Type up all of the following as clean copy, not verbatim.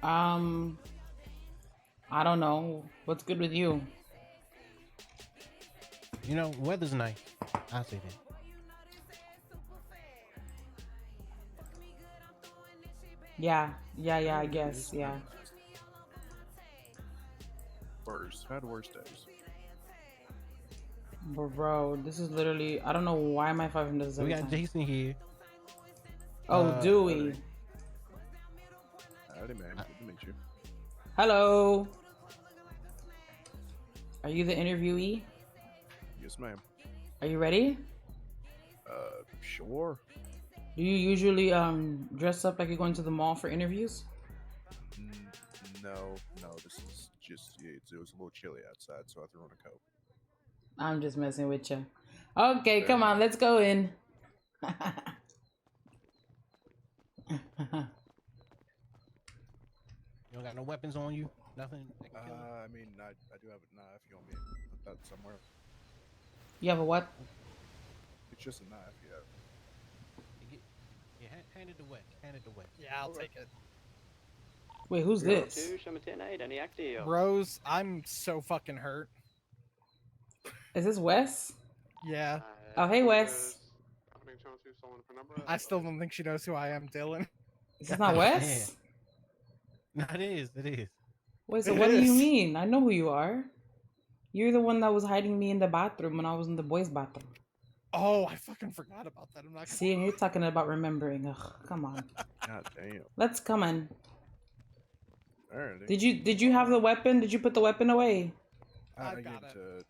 Um, I don't know. What's good with you? You know, weather's nice. I'll say that. Yeah, I It guess. is kind Yeah. of nice. Worse. Had worse days. Bro, this is literally, I don't know why my phone does this We every got time. Jason here. Oh, Howdy. Dewey. Howdy, man. I, Good to meet you. Hello. Are you the interviewee? Yes, ma'am. Are you ready? Sure. Do you usually dress up like you're going to the mall for interviews? N- no. This is just it was a little chilly outside, so I threw on a coat. I'm just messing with you. Okay, Fair come on, enough. let's go in. you don't got no weapons on you? Nothing that can kill us? I mean, I do have a knife. You want me to put that somewhere? You have a what? It's just a knife. Yeah. Get, yeah, hand it to Wes. Hand it to Wes. Yeah, I'll Okay. take it. Wait, who's Zero this? two, show me 10-8, any active? Rose, I'm so fucking hurt. Is this Wes? Yeah, Oh, hey, Wes. I still don't think she knows who I am, Dylan. Is this not God damn. Wes? No, it is. It is. Wait, so It what do you is. mean? I know who you are. You're the one that was hiding me in the bathroom when I was in the boys' bathroom. Oh, I fucking forgot about that. I'm not gonna. See, and you're talking about remembering. Ugh, come on. God damn. Let's come on. Alrighty. Did you have the weapon? Did you put the weapon away? I I gave got it it. to. I gave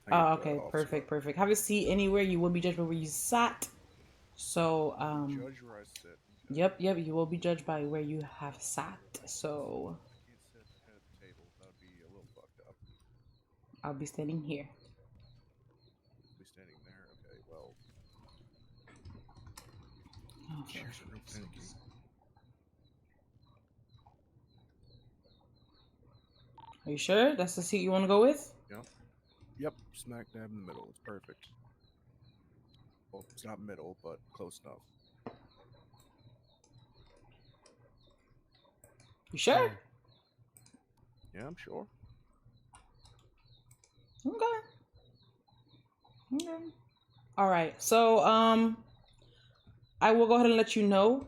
Oh, it to okay, Officer perfect, Webb. perfect. Have a seat anywhere. You will be judged by where you sat. So, Judge where I sit. Okay. yep, you will be judged by where you have sat. So, Can't sit at the head of the table. That would be a little fucked up. I'll be standing here. Be standing there. Okay. Well, Oh, for chairs are real fuck's finicky. sakes. Are you sure that's the seat you want to go with? Yep. Yep. Smack dab in the middle. It's perfect. Well, it's not middle, but close enough. You sure? Yeah, I'm sure. Okay. Okay. All right. So, I will go ahead and let you know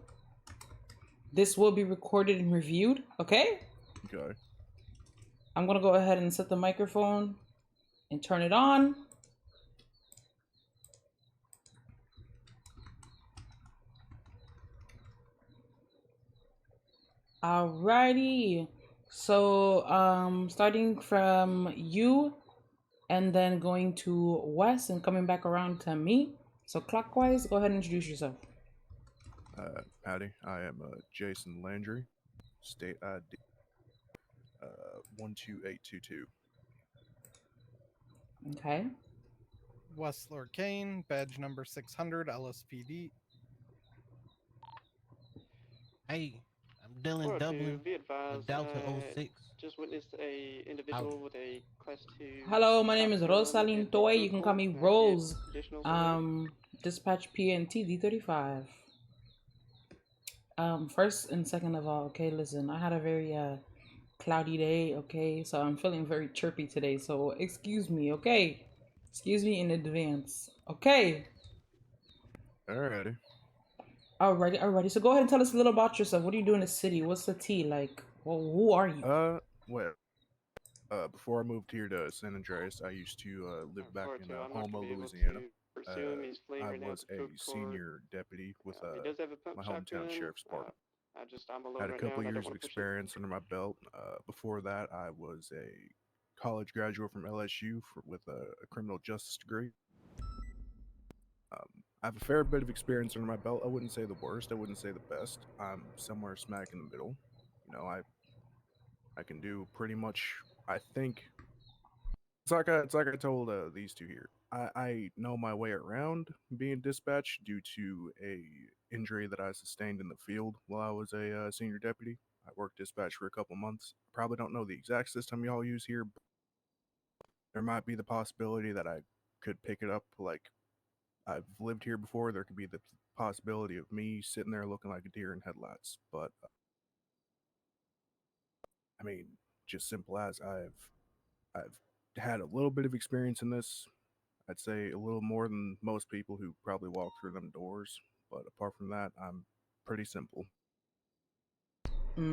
this will be recorded and reviewed. Okay. Okay. I'm gonna go ahead and set the microphone and turn it on. Alrighty. So, starting from you and then going to Wes and coming back around to me. So clockwise, go ahead and introduce yourself. Howdy. I am Jason Landry. State ID 12822. Okay. West Lord Kane, badge number 600, LSPD. Hey, I'm Dylan 402, Dublin be with advised, Delta '06. just witnessed a Howdy. individual with a class 2 Hello, my name is shotgun Rosaline at the Toy. food You can call court. me Can I get Rose. additionals on that? Dispatch PNT D35. First and second of all, okay, listen, I had a very cloudy day, okay, so I'm feeling very chirpy today, so excuse me, okay? Excuse me in advance, okay? Alrighty. Alrighty. So go ahead and tell us a little about yourself. What do you do in the city? What's the tea like? Well, who are you? Well, before I moved here to San Andreas, I used to live back in 402, I'm not Houma, going to be able Louisiana. to pursue him. He's fleeing I right now was to the a food court. senior deputy with He does have a pump my hometown shotgun. sheriff's department. I'm alone Had a right now couple and I don't years of want to push it. experience under my belt. Before that, I was a college graduate from LSU with a criminal justice degree. I have a fair bit of experience under my belt. I wouldn't say the worst. I wouldn't say the best. I'm somewhere smack in the middle. I can do pretty much. I think it's like I told these two here. I know my way around being dispatched due to a injury that I sustained in the field while I was a senior deputy. I worked dispatch for a couple months. Probably don't know the exact system y'all use here, but there might be the possibility that I could pick it up. Like I've lived here before, there could be the possibility of me sitting there looking like a deer in headlights. But I mean, just simple as I've had a little bit of experience in this. I'd say a little more than most people who probably walk through them doors. But apart from that, I'm pretty simple.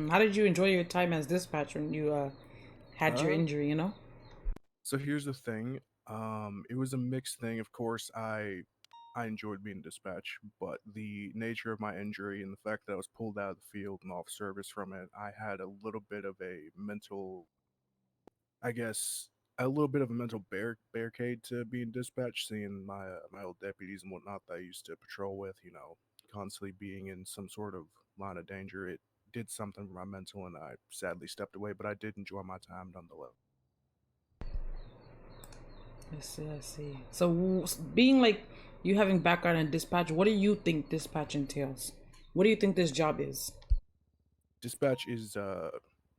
How did you enjoy your time as dispatch when you had your Uh, injury? You know. so here's the thing. It was a mixed thing. Of course, I enjoyed being dispatch, but the nature of my injury and the fact that I was pulled out of the field and off service from it, I had a little bit of a mental, I guess, a little bit of a mental barricade to being dispatched, seeing my old deputies and whatnot that I used to patrol with, constantly being in some sort of line of danger. It did something for my mental, and I sadly stepped away, but I did enjoy my time nonetheless. I see. I see. So, being like you having background in dispatch, what do you think dispatch entails? What do you think this job is? Dispatch is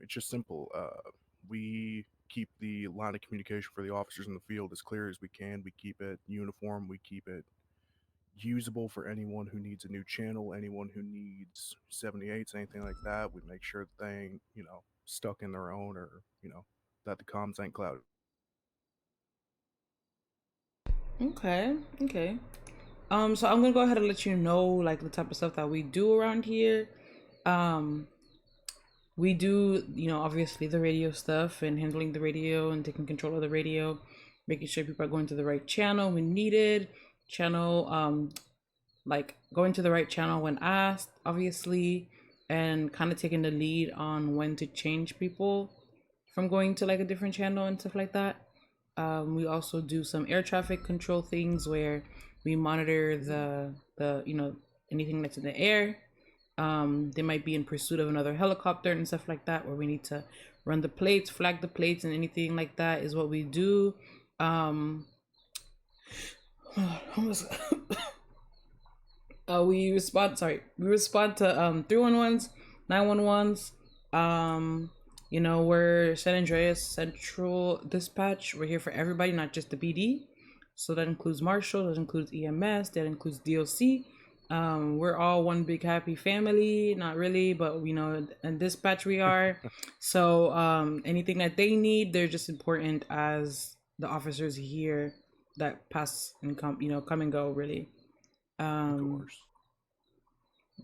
it's just simple. We keep the line of communication for the officers in the field as clear as we can. We keep it uniform. We keep it usable for anyone who needs a new channel, anyone who needs 78s, anything like that. We make sure that they ain't, stuck in their own, or, that the comms ain't clouded. Okay. Okay. So I'm gonna go ahead and let you know like the type of stuff that we do around here. Um, we do, obviously the radio stuff and handling the radio and taking control of the radio, making sure people are going to the right channel when needed, channel, like going to the right channel when asked, obviously, and kind of taking the lead on when to change people from going to like a different channel and stuff like that. We also do some air traffic control things where we monitor the anything that's in the air. They might be in pursuit of another helicopter and stuff like that, where we need to run the plates, flag the plates, and anything like that is what we do. We respond to 311s, 911s. We're San Andreas Central Dispatch. We're here for everybody, not just the BD. So that includes Marshall, that includes EMS, that includes DOC. We're all one big happy family. Not really, but in dispatch we are. So anything that they need, they're just important as the officers here that pass and come and go, really. Of course.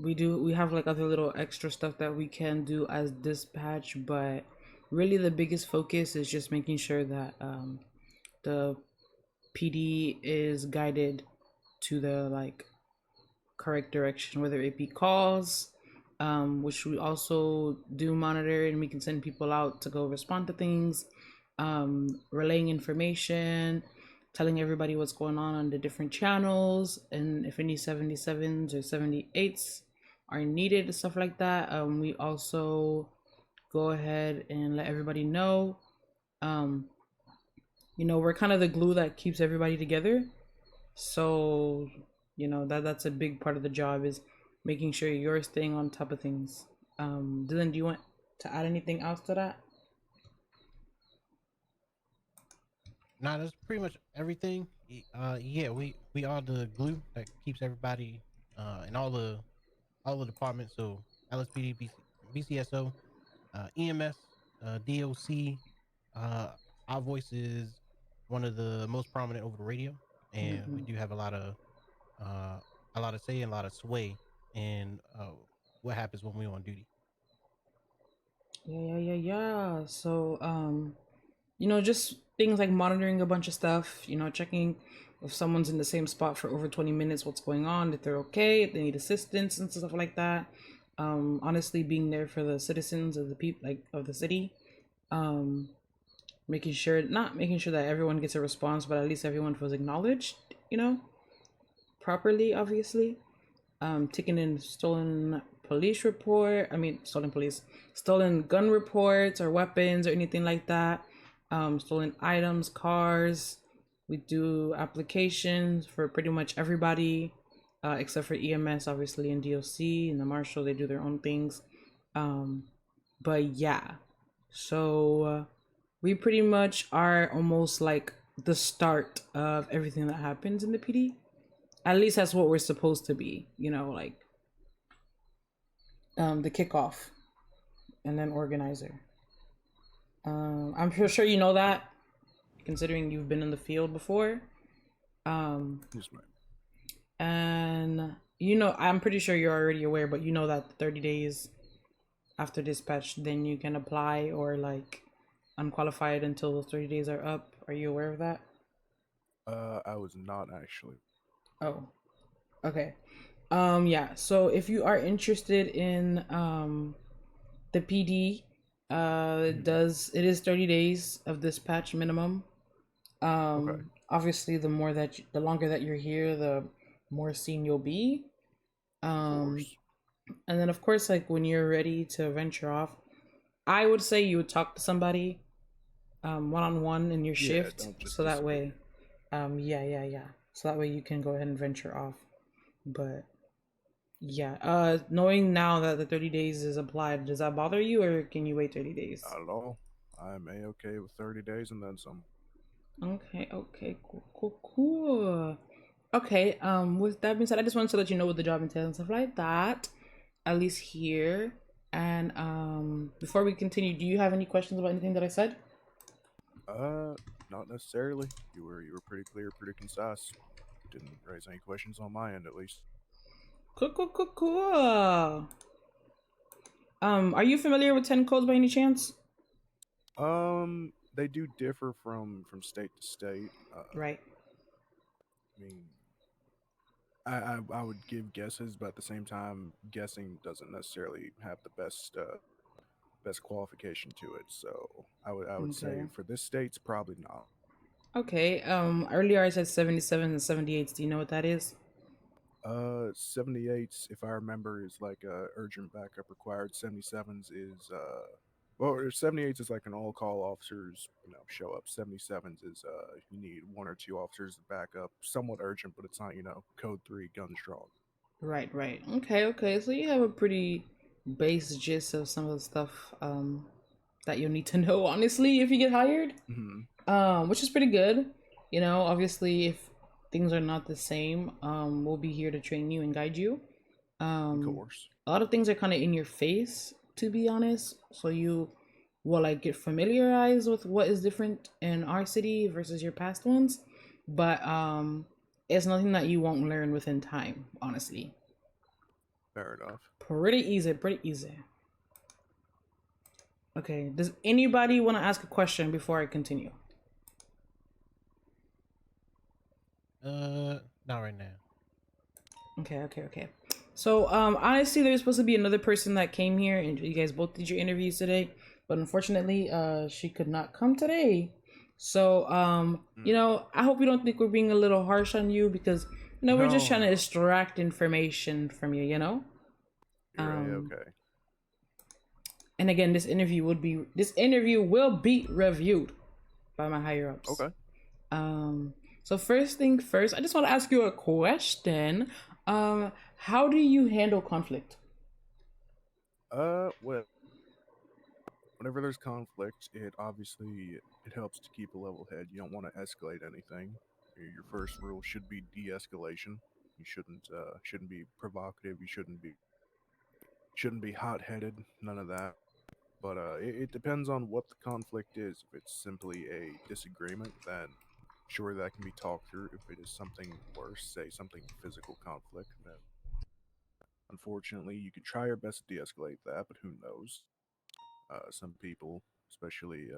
We have like other little extra stuff that we can do as dispatch, but really the biggest focus is just making sure that the PD is guided to the like correct direction, whether it be calls, which we also do monitor, and we can send people out to go respond to things, relaying information, telling everybody what's going on the different channels, and if any 77s or 78s are needed, stuff like that. We also go ahead and let everybody know. We're kind of the glue that keeps everybody together. So, that's a big part of the job, is making sure you're staying on top of things. Dylan, do you want to add anything else to that? Nah, that's pretty much everything. Yeah, we are the glue that keeps everybody in all the departments. So LSPD, BCSO, EMS, DOC. Uh, our voice is one of the most prominent over the radio, and we Mm-hmm. do have a lot of say and a lot of sway in what happens when we're on duty. Yeah. So, just things like monitoring a bunch of stuff, checking if someone's in the same spot for over 20 minutes, what's going on, if they're okay, if they need assistance and stuff like that. Honestly, being there for the citizens of the people, like of the city. Um, not making sure that everyone gets a response, but at least everyone feels acknowledged, properly, obviously. Taking in stolen police report. I mean, stolen gun reports or weapons or anything like that. Stolen items, cars. We do applications for pretty much everybody, except for EMS, obviously, and DOC and the Marshal. They do their own things. But yeah, so we pretty much are almost like the start of everything that happens in the PD. At least that's what we're supposed to be, like the kickoff and then organizer. I'm sure you know that, considering you've been in the field before. Yes, ma'am. And you know, I'm pretty sure you're already aware, but you know that 30 days after dispatch, then you can apply or like unqualified until those 30 days are up. Are you aware of that? I was not actually. Oh, okay. Yeah. So if you are interested in the PD, it is 30 days of dispatch minimum. Okay. Obviously, the longer that you're here, the more seen you'll be. Of Um, course. and then of course, like when you're ready to venture off, I would say you would talk to somebody, one on one in your Yeah, shift, don't just so that disappear. way, yeah. So that way you can go ahead and venture off. But yeah, knowing now that the 30 days is applied, does that bother you, or can you wait 30 days? Not at all. I'm a-okay with 30 days and then some. Okay, cool. Okay, with that being said, I just wanted to let you know what the job entails and stuff like that, at least here. And before we continue, do you have any questions about anything that I said? Not necessarily. You were pretty clear, pretty concise. Didn't raise any questions on my end, at least. Cool. Are you familiar with 10 codes by any chance? They do differ from state to state. Right. I mean, I would give guesses, but at the same time, guessing doesn't necessarily have the best qualification to it. So I would say Okay. for this state's probably not. Okay. Earlier I said 77 and 78. Do you know what that is? 78s, if I remember, is like urgent backup required. 77s is well, 78s is like an all call officers, show up. 77s is you need one or two officers to back up. Somewhat urgent, but it's not, code 3 guns drawn. Right. Okay. So you have a pretty base gist of some of the stuff that you'll need to know, honestly, if you get hired. Hmm. Which is pretty good. You know, obviously, if things are not the same, we'll be here to train you and guide you. Of Um, course. a lot of things are kind of in your face, to be honest. So you will like get familiarized with what is different in our city versus your past ones, but it's nothing that you won't learn within time. Honestly, Fair enough. pretty easy. Pretty easy. Okay. Does anybody want to ask a question before I continue? Not right now. Okay. So, honestly, there's supposed to be another person that came here, and you guys both did your interviews today, but unfortunately, she could not come today. So, I hope you don't think we're being a little harsh on you because, we're just trying to No. extract information from you, You're Um, okay. and again, this interview will be reviewed by my higher ups. Okay. So first thing first, I just want to ask you a question. How do you handle conflict? Well, whenever there's conflict, it helps to keep a level head. You don't want to escalate anything. Your first rule should be de-escalation. You shouldn't be provocative. You shouldn't be hot-headed. None of that. But it depends on what the conflict is. If it's simply a disagreement, then sure that can be talked through. If it is something worse, say something physical conflict, then unfortunately you could try your best to de-escalate that. But who knows? Some people, especially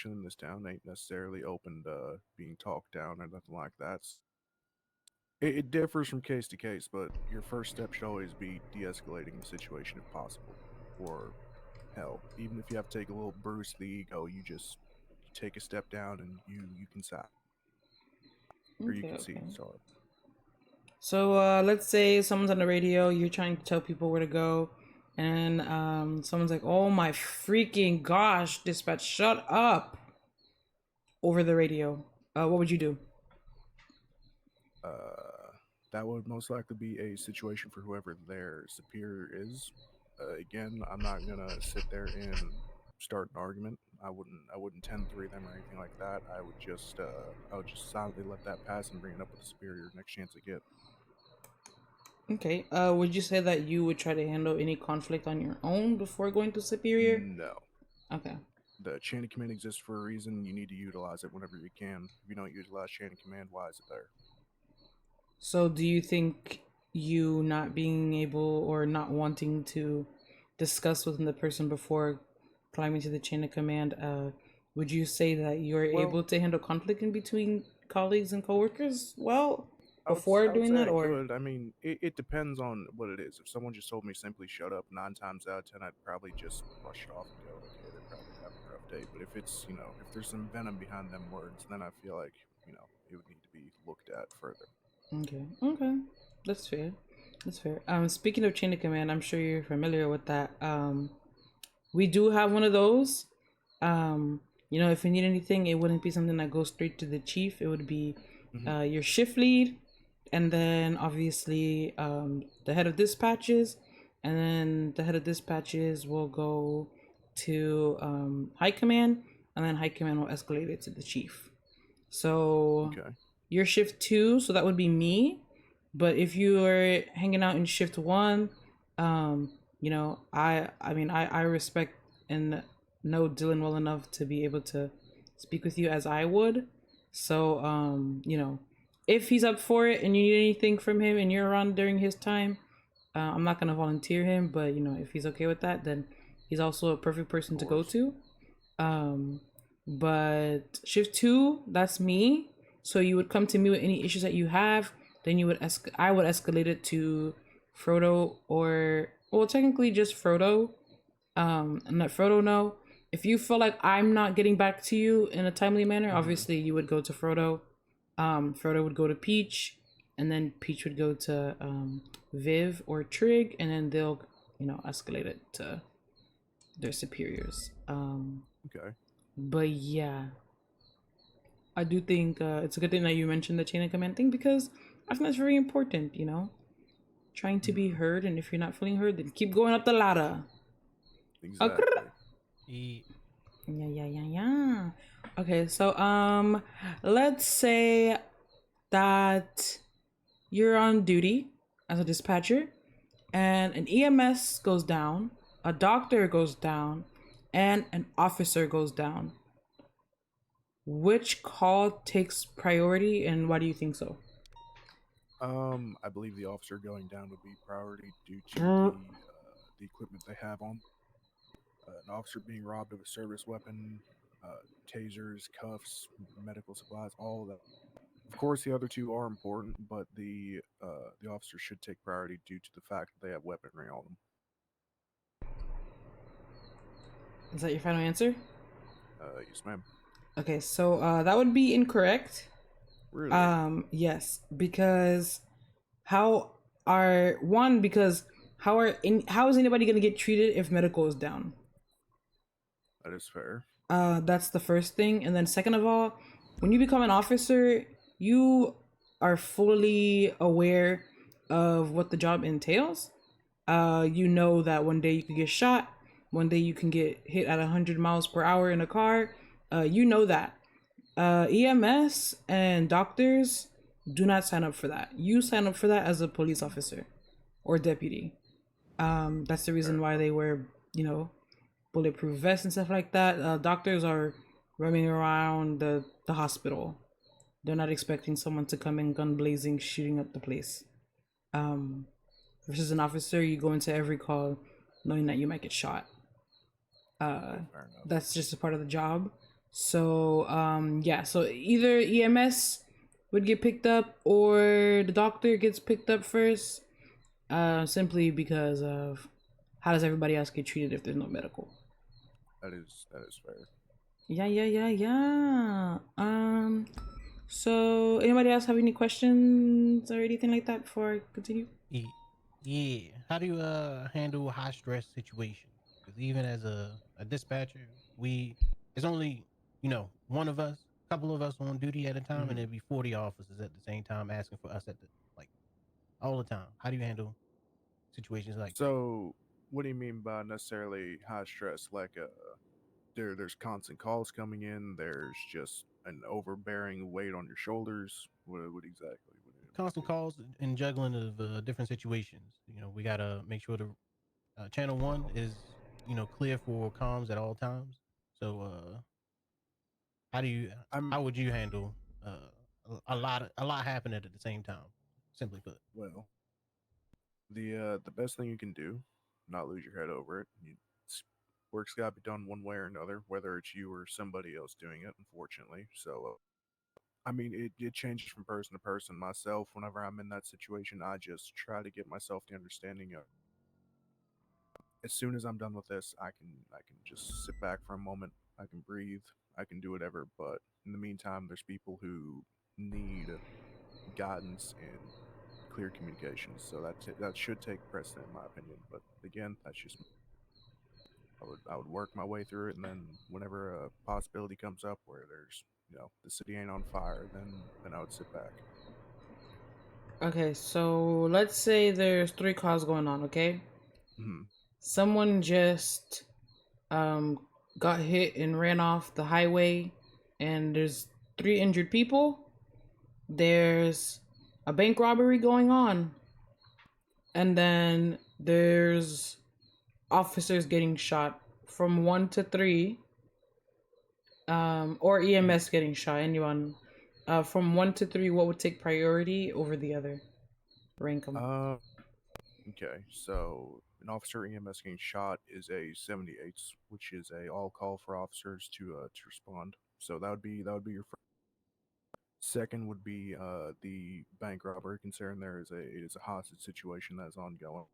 in this town, ain't necessarily open to being talked down or nothing like that. It differs from case to case, but your first step should always be de-escalating the situation if possible. Or hell, even if you have to take a little bruise to the ego, you take a step down and you can sigh or you can see. Okay. Sorry. So let's say someone's on the radio, you're trying to tell people where to go, and someone's like, "Oh my freaking gosh, dispatch, shut up!" over the radio. What would you do? That would most likely be a situation for whoever their superior is. Again, I'm not gonna sit there and start an argument. I wouldn't 10-3 them or anything like that. I would just silently let that pass and bring it up with the superior next chance I get. Okay. Would you say that you would try to handle any conflict on your own before going to superior? No. Okay. The chain of command exists for a reason. You need to utilize it whenever you can. If you don't utilize chain of command, why is it there? So, do you think you not being able or not wanting to discuss with the person before climbing to the chain of command, would you say that you're Well, able to handle conflict in between colleagues and coworkers well I before would doing say that, I or? could. I mean, it depends on what it is. If someone just told me simply shut up, 9 times out of 10, I'd probably just brush it off and go, okay, they're probably having a rough day. But if it's, if there's some venom behind them words, then I feel like, it would need to be looked at further. Okay, okay, that's fair. That's fair. Speaking of chain of command, I'm sure you're familiar with that. We do have one of those. If you need anything, it wouldn't be something that goes straight to the chief. It would be Hmm. your shift lead, and then obviously the head of dispatches, and then the head of dispatches will go to high command, and then high command will escalate it to the chief. So Okay. you're shift 2, so that would be me. But if you are hanging out in shift 1, I respect and know Dylan well enough to be able to speak with you as I would. So if he's up for it and you need anything from him and you're around during his time, I'm not gonna volunteer him. But if he's okay with that, then he's also a perfect person to go Course. to. But shift 2, that's me. So you would come to me with any issues that you have. Then I would escalate it to Frodo, or technically just Frodo. And let Frodo know. If you feel like I'm not getting back to you in a timely manner, Mhm. obviously you would go to Frodo. Frodo would go to Peach, and then Peach would go to Viv or Trig, and then they'll escalate it to their superiors. Okay. But yeah, I do think it's a good thing that you mentioned the chain of command thing, because I think that's very important, trying to be Mhm. heard. And if you're not feeling heard, then keep going up the ladder. Exactly. Yeah. Yeah. Okay, so let's say that you're on duty as a dispatcher and an EMS goes down, a doctor goes down, and an officer goes down. Which call takes priority, and why do you think so? I believe the officer going down would be priority due to the equipment they have on. An officer being robbed of a service weapon, tasers, cuffs, medical supplies, all of that. Of course, the other two are important, but the officer should take priority due to the fact that they have weaponry on them. Is that your final answer? Yes, ma'am. Okay, so that would be incorrect. Really? Yes, because how because how is anybody gonna get treated if medical is down? That is fair. That's the first thing, and then second of all, when you become an officer, you are fully aware of what the job entails. You know that one day you could get shot, one day you can get hit at 100 miles per hour in a car. You know that. EMS and doctors do not sign up for that. You sign up for that as a police officer or deputy. That's the Fair reason why enough. they wear, bulletproof vests and stuff like that. Doctors are roaming around the hospital. They're not expecting someone to come in gun blazing, shooting up the place. Versus an officer, you go into every call knowing that you might get shot. Okay, fair enough. That's just a part of the job. So yeah, so either EMS would get picked up or the doctor gets picked up first, simply because of how does everybody else get treated if there's no medical. That is fair. Yeah. So anybody else have any questions or anything like that before I continue? Yeah. How do you handle high stress situations? Because even as a dispatcher, it's only one of us, a couple of us on duty at a time, and Mhm. there'd be 40 officers at the same time asking for us at the like all the time. How do you handle situations like that? So, what do you mean by necessarily high stress? Like, there's constant calls coming in. There's just an overbearing weight on your shoulders. What exactly? Constant calls and juggling of different situations. We gotta make sure the channel one is clear for comms at all times. So, how do you? I'm How would you handle a lot happening at the same time? Simply put. well. The best thing you can do, not lose your head over it. Work's got to be done one way or another, whether it's you or somebody else doing it. Unfortunately, so I mean, it changes from person to person. Myself, whenever I'm in that situation, I just try to get myself the understanding of as soon as I'm done with this, I can just sit back for a moment. I can breathe. I can do whatever. But in the meantime, there's people who need guidance and clear communications. So that should take precedent, in my opinion. But again, that's just I would work my way through it, and then whenever a possibility comes up where there's the city ain't on fire, then I would sit back. Okay, so let's say there's 3 cars going on, okay? Hmm. Someone just um got hit and ran off the highway, and there's 3 injured people. There's a bank robbery going on, and then there's officers getting shot from 1 to 3, or EMS getting shot. Anyone, from 1 to 3, what would take priority over the other? Rank them. Okay, so an officer EMS getting shot is a 78, which is a all call for officers to respond. So that would be your first. Second would be the bank robbery. Considering it is a hostage situation that is ongoing,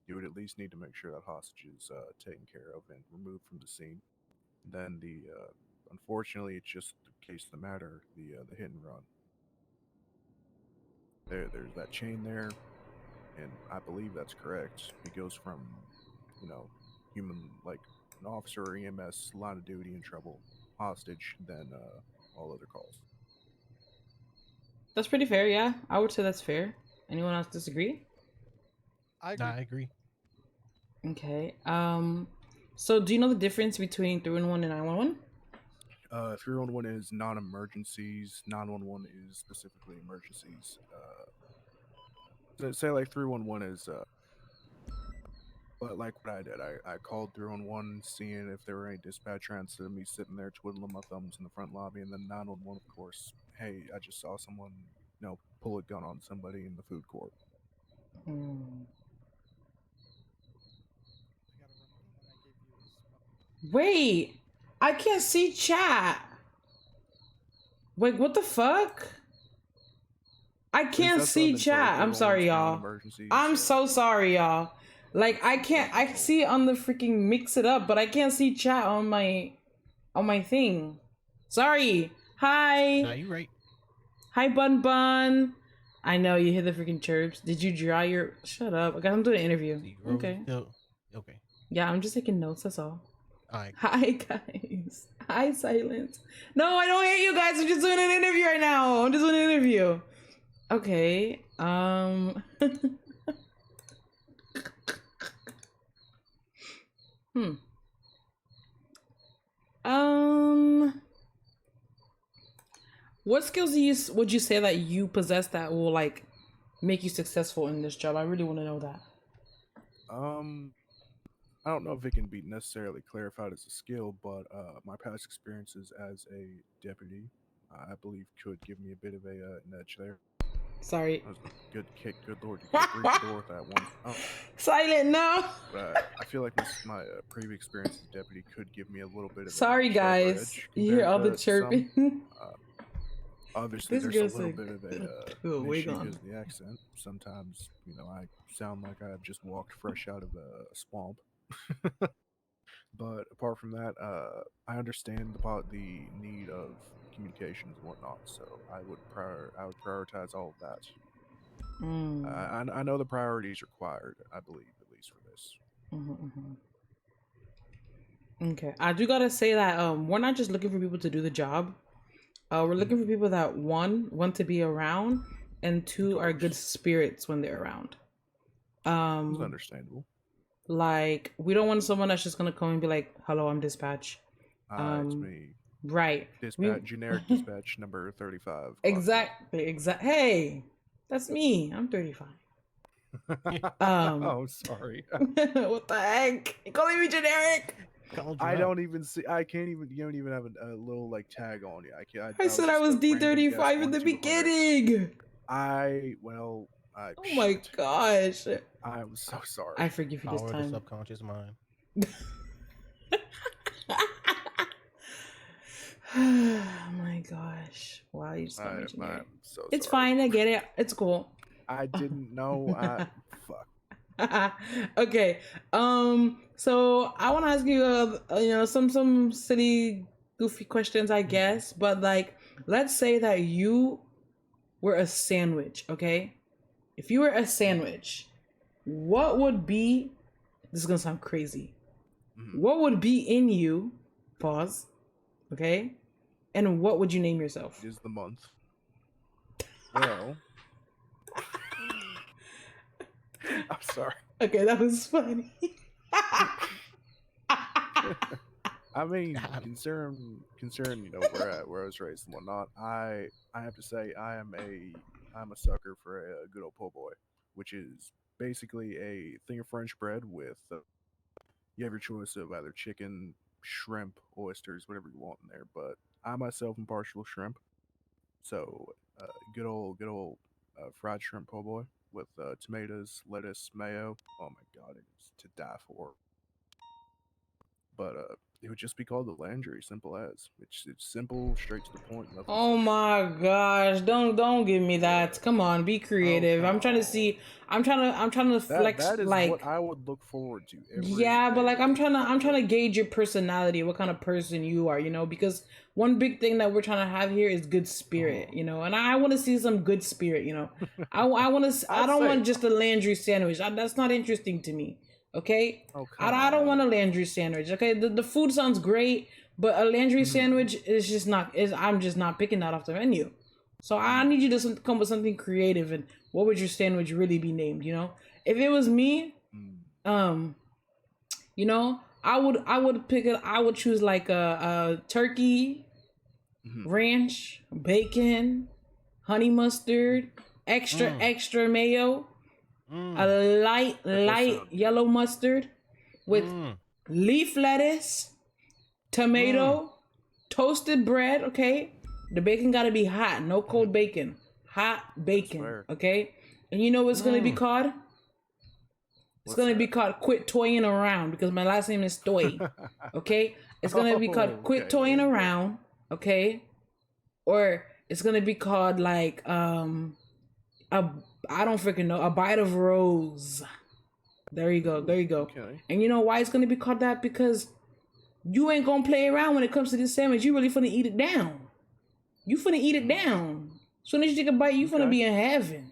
you would at least need to make sure that hostage is taken care of and removed from the scene. Then unfortunately, it's just the case of the matter, the hit and run. There's that chain there, and I believe that's correct. It goes from, human like an officer or EMS line of duty in trouble, hostage, then all other calls. That's pretty fair, yeah. I would say that's fair. Anyone else disagree? I Nah, agree. I agree. Okay. So do you know the difference between 311 and 911? 311 is non-emergencies. 911 is specifically emergencies. Say like 311 is but like what I did, I called 311, seeing if there were any dispatch trans to me sitting there twiddling my thumbs in the front lobby, and then 911, of course. Hey, I just saw someone, pull a gun on somebody in the food court. Hmm. I gotta run the one I gave you as well. Wait, I can't see chat. Wait, what the fuck? I At least can't that's what I've see been told. chat. I'm 311's sorry, y'all. non-emergencies. I'm so sorry, y'all. Like I can't. I see it on the freaking mix it up, but I can't see chat on my thing. Sorry. Hi. Nah, you right. Hi, Bun Bun. I know you hear the freaking chirps. Did you dry your? Shut up. I got him doing an interview. See, Rose Okay. Still... Okay. Yeah, I'm just taking notes. That's all. All right. Hi guys. Hi Silence. No, I don't hate you guys. I'm just doing an interview right now. I'm just doing an interview. Okay. Hmm. What skills would you say that you possess that will like make you successful in this job? I really want to know that. I don't know if it can be necessarily clarified as a skill, but my past experiences as a deputy, I believe, could give me a bit of an edge there. Sorry. That was a good kick. Good lord, you could have breached the door with that one. Oh. Silent, no. But I feel like my previous experience as deputy could give me a little bit of Sorry, a sharper guys. edge You hear all the compared to some. chirping? Obviously, This there's a girl's little like, bit of "Ooh, an wig issue on." because of the accent. Sometimes, I sound like I just walked fresh out of a swamp. But apart from that, I understand the need of communications and whatnot. So I would prioritize all of that. Mm. I know the priorities required. I believe, at least for this. Okay, I do gotta say that we're not just looking for people to do the job. We're looking for people that one want to be around, and two are good spirits when they're around. It's understandable. Like we don't want someone that's just gonna come and be like, "Hello, I'm dispatch." It's me. Right. Dispatch, generic dispatch number 35. Exactly. Hey, that's me. I'm 35. Oh, sorry. What the heck? You calling me generic? Called you I out. don't even see. I can't even. You don't even have a little like tag on you. I can't. I said I just was a random guess, D35 in 1, the 200. beginning. Well, Oh my shit. gosh. I was so sorry. I forgive you this Power of the time. subconscious mind. Oh my gosh. Wow, you just got I'm mentioned so It's sorry. fine. I get it. It's cool. I didn't know. Fuck. Okay. So I want to ask you, some silly, goofy questions, I guess. But like, let's say that you were a sandwich. Okay. If you were a sandwich, what would be? This is gonna sound crazy. What would be in you? Pause. Okay. And what would you name yourself? Is the month. Well, I'm sorry. Okay, that was funny. I mean, Got 'em. concern, where I was raised and whatnot. I have to say I'm a sucker for a good old po' boy, which is basically a thing of French bread with you have your choice of either chicken, shrimp, oysters, whatever you want in there. But I myself am partial to shrimp, so good old fried shrimp po' boy with tomatoes, lettuce, mayo. Oh my god, it's to die for. But it would just be called the Landry, simple as. It's simple, straight to the point. Nothing Oh special. my gosh! Don't give me that. Come on, be creative. come I'm trying to on. see. I'm trying to flex That is like. what I would look forward to every Yeah, but day like of the week. I'm trying to gauge your personality, what kind of person you are, because one big thing that we're trying to have here is good spirit, and I want to see some good spirit, I want to I I'd don't say- want just a Landry sandwich. That's not interesting to me. Okay? Oh, come I don't want a on. Landry sandwich. Okay? The food sounds great, but a Landry sandwich is just not I'm just not picking that off the menu. So I need you to come with something creative, and what would your sandwich really be named, If it was me, I would pick it. I would choose like a turkey, ranch, bacon, honey mustard, extra mayo, a light sound good. yellow mustard with leaf lettuce, tomato, toasted bread. Okay, the bacon gotta be hot, no cold bacon, hot bacon. fair. Okay, and you know what's gonna be called? It's What's gonna be that? called Quit Toying Around because my last name is Toy. Okay? It's gonna be called Oh, Quit okay, Toying there you go. Around, okay? Or it's gonna be called like a I don't freaking know, a bite of rose. There you go. Okay. And you know why it's gonna be called that? Because you ain't gonna play around when it comes to this sandwich. You really finna eat it down. You finna eat it down. As soon as you take a bite, you finna Okay. be in heaven.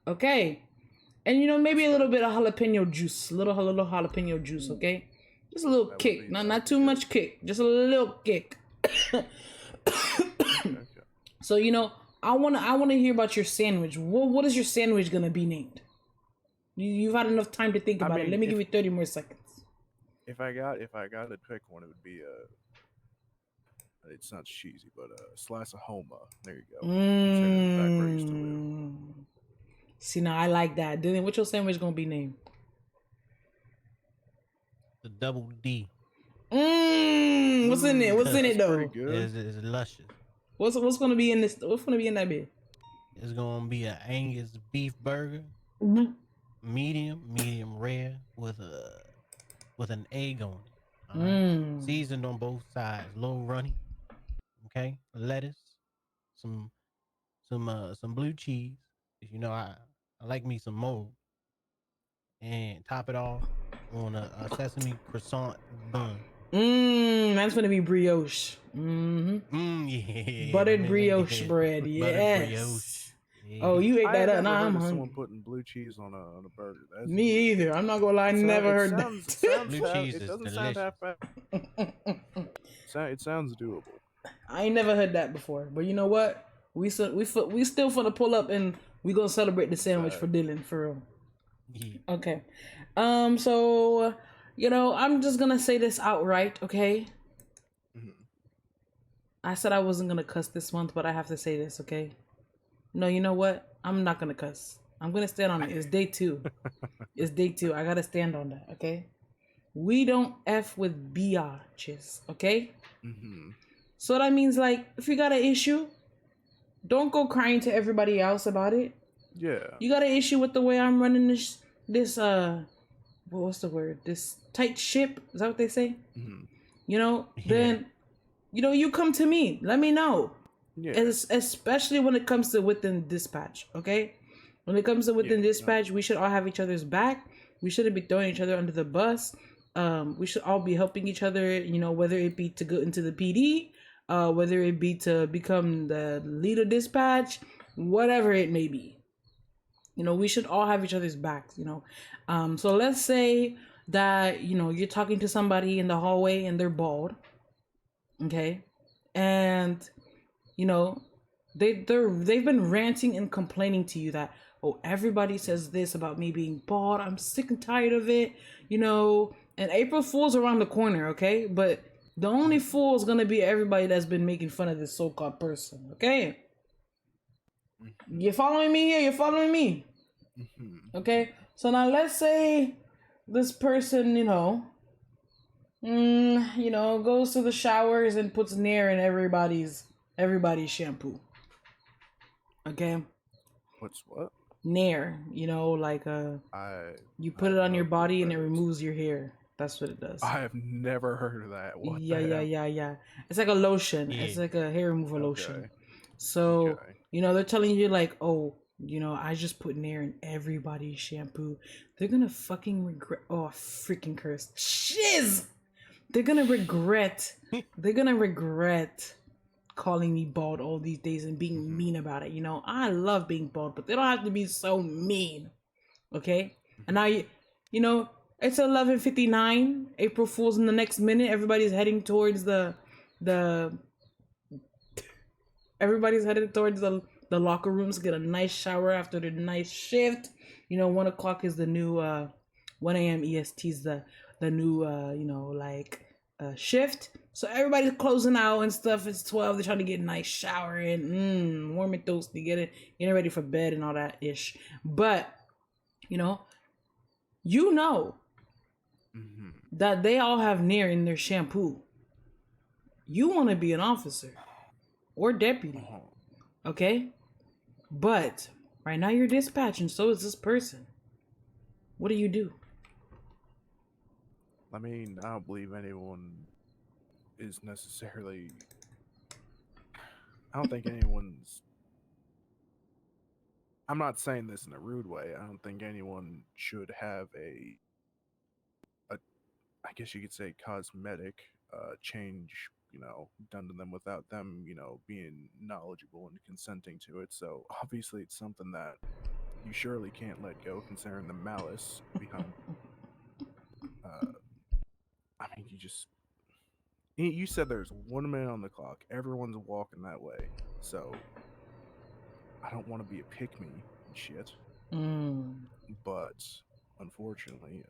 Okay? And maybe a little bit of jalapeno juice, little jalapeno juice, okay? Just a little That would kick, be- not that not would be too good. much kick, just a little kick. Okay. So I wanna hear about your sandwich. What is your sandwich gonna be named? You've had enough time to think I about it. mean, Let me give if- you 30 more seconds. If I got to pick one, it would be it sounds cheesy, but a slice of Homa. There you go. Turn it into back where I used to live. See, now I like that. Dylan, what's your sandwich gonna be named? The double D What's in it? What's in it That's though? pretty good. is luscious. What's gonna be in this? What's gonna be in that bit? It's gonna be an Angus beef burger, medium rare with an egg on it. All right? Seasoned on both sides, low runny. Okay, lettuce, some blue cheese. 'Cause I like me some mold, and top it off on a sesame croissant bun. That's gonna be brioche. Yeah, Buttered man. brioche bread. Buttered Yes. brioche. Yeah. Oh, you ate I that have up. never Nah, heard I'm of hungry. someone putting blue cheese on a burger. That's Me either. I'm not gonna lie. I never heard sounds, that. Sounds Blue half- cheese it is doesn't sound half bad. It sounds doable. I ain't never heard that before. But you know what? We still finna pull up and we gonna celebrate the sandwich for Dylan for real. Yeah. Okay. So I'm just gonna say this outright. Okay. I said I wasn't gonna cuss this month, but I have to say this. Okay. No, you know what? I'm not gonna cuss. I'm gonna stand on it. It's day 2. It's day 2. I gotta stand on that. Okay. we don't F with biatches, okay? Mm-hmm. So that means, like, if you got an issue, don't go crying to everybody else about it. Yeah. You got an issue with the way I'm running this what's the word? This tight ship? Is that what they say? Mm-hmm. You know, Yeah. then you come to me. Let me know. Yeah. Especially when it comes to within dispatch, okay? When it comes to within Yeah, no. dispatch, we should all have each other's back. We shouldn't be throwing each other under the bus. We should all be helping each other, you know, whether it be to go into the PD, whether it be to become the leader dispatch, whatever it may be. You know, we should all have each other's backs, you know. So let's say that, you know, you're talking to somebody in the hallway and they're bald, okay? And you know, they've been ranting and complaining to you that, oh, everybody says this about me being bald. I'm sick and tired of it, you know. And April Fool's around the corner, okay? But the only fool is gonna be everybody that's been making fun of this so-called person, okay? You following me here? You're following me, Mm-hmm. okay? So now let's say this person, you know, goes to the showers and puts Nair in everybody's shampoo. Okay, What's what? Nair, you know, like you put it have on your no clue body what and it that is. removes your hair. That's what it does. I have never heard of that. What Yeah, the yeah, hell? yeah, yeah. It's like a lotion. Yeah. It's like a hair removal lotion. Okay. So, Okay. you know, they're telling you like, oh, you know, I just put Nair in everybody's shampoo. They're gonna fucking regret. Oh, freaking curse. Shiz! They're gonna regret. They're gonna regret calling me bald all these days and being mean about it. You know, I love being bald, but they don't have to be so mean. Okay? And now you know, it's 11:59. April Fool's in the next minute. The everybody's headed towards the locker rooms, get a nice shower after the nice shift. You know, 1 o'clock is the new 1 a.m. EST is the new you know, like shift. So everybody's closing out and stuff. It's 12. They're trying to get a nice shower in, warm and toasty, getting ready for bed and all that ish. But you know Mm-hmm. that they all have Nair in their shampoo. You want to be an officer or deputy, Uh-huh. okay? But right now you're dispatching, so is this person. What do you do? I mean, I don't believe anyone is necessarily. I don't think anyone's. I'm not saying this in a rude way. I don't think anyone should have a I guess you could say cosmetic change, you know, done to them without them, you know, being knowledgeable and consenting to it. So obviously, it's something that you surely can't let go, considering the malice behind. Uh, I mean, you said there's 1 minute on the clock. Everyone's walking that way, so I don't want to be a pick me and shit, Mm. but unfortunately,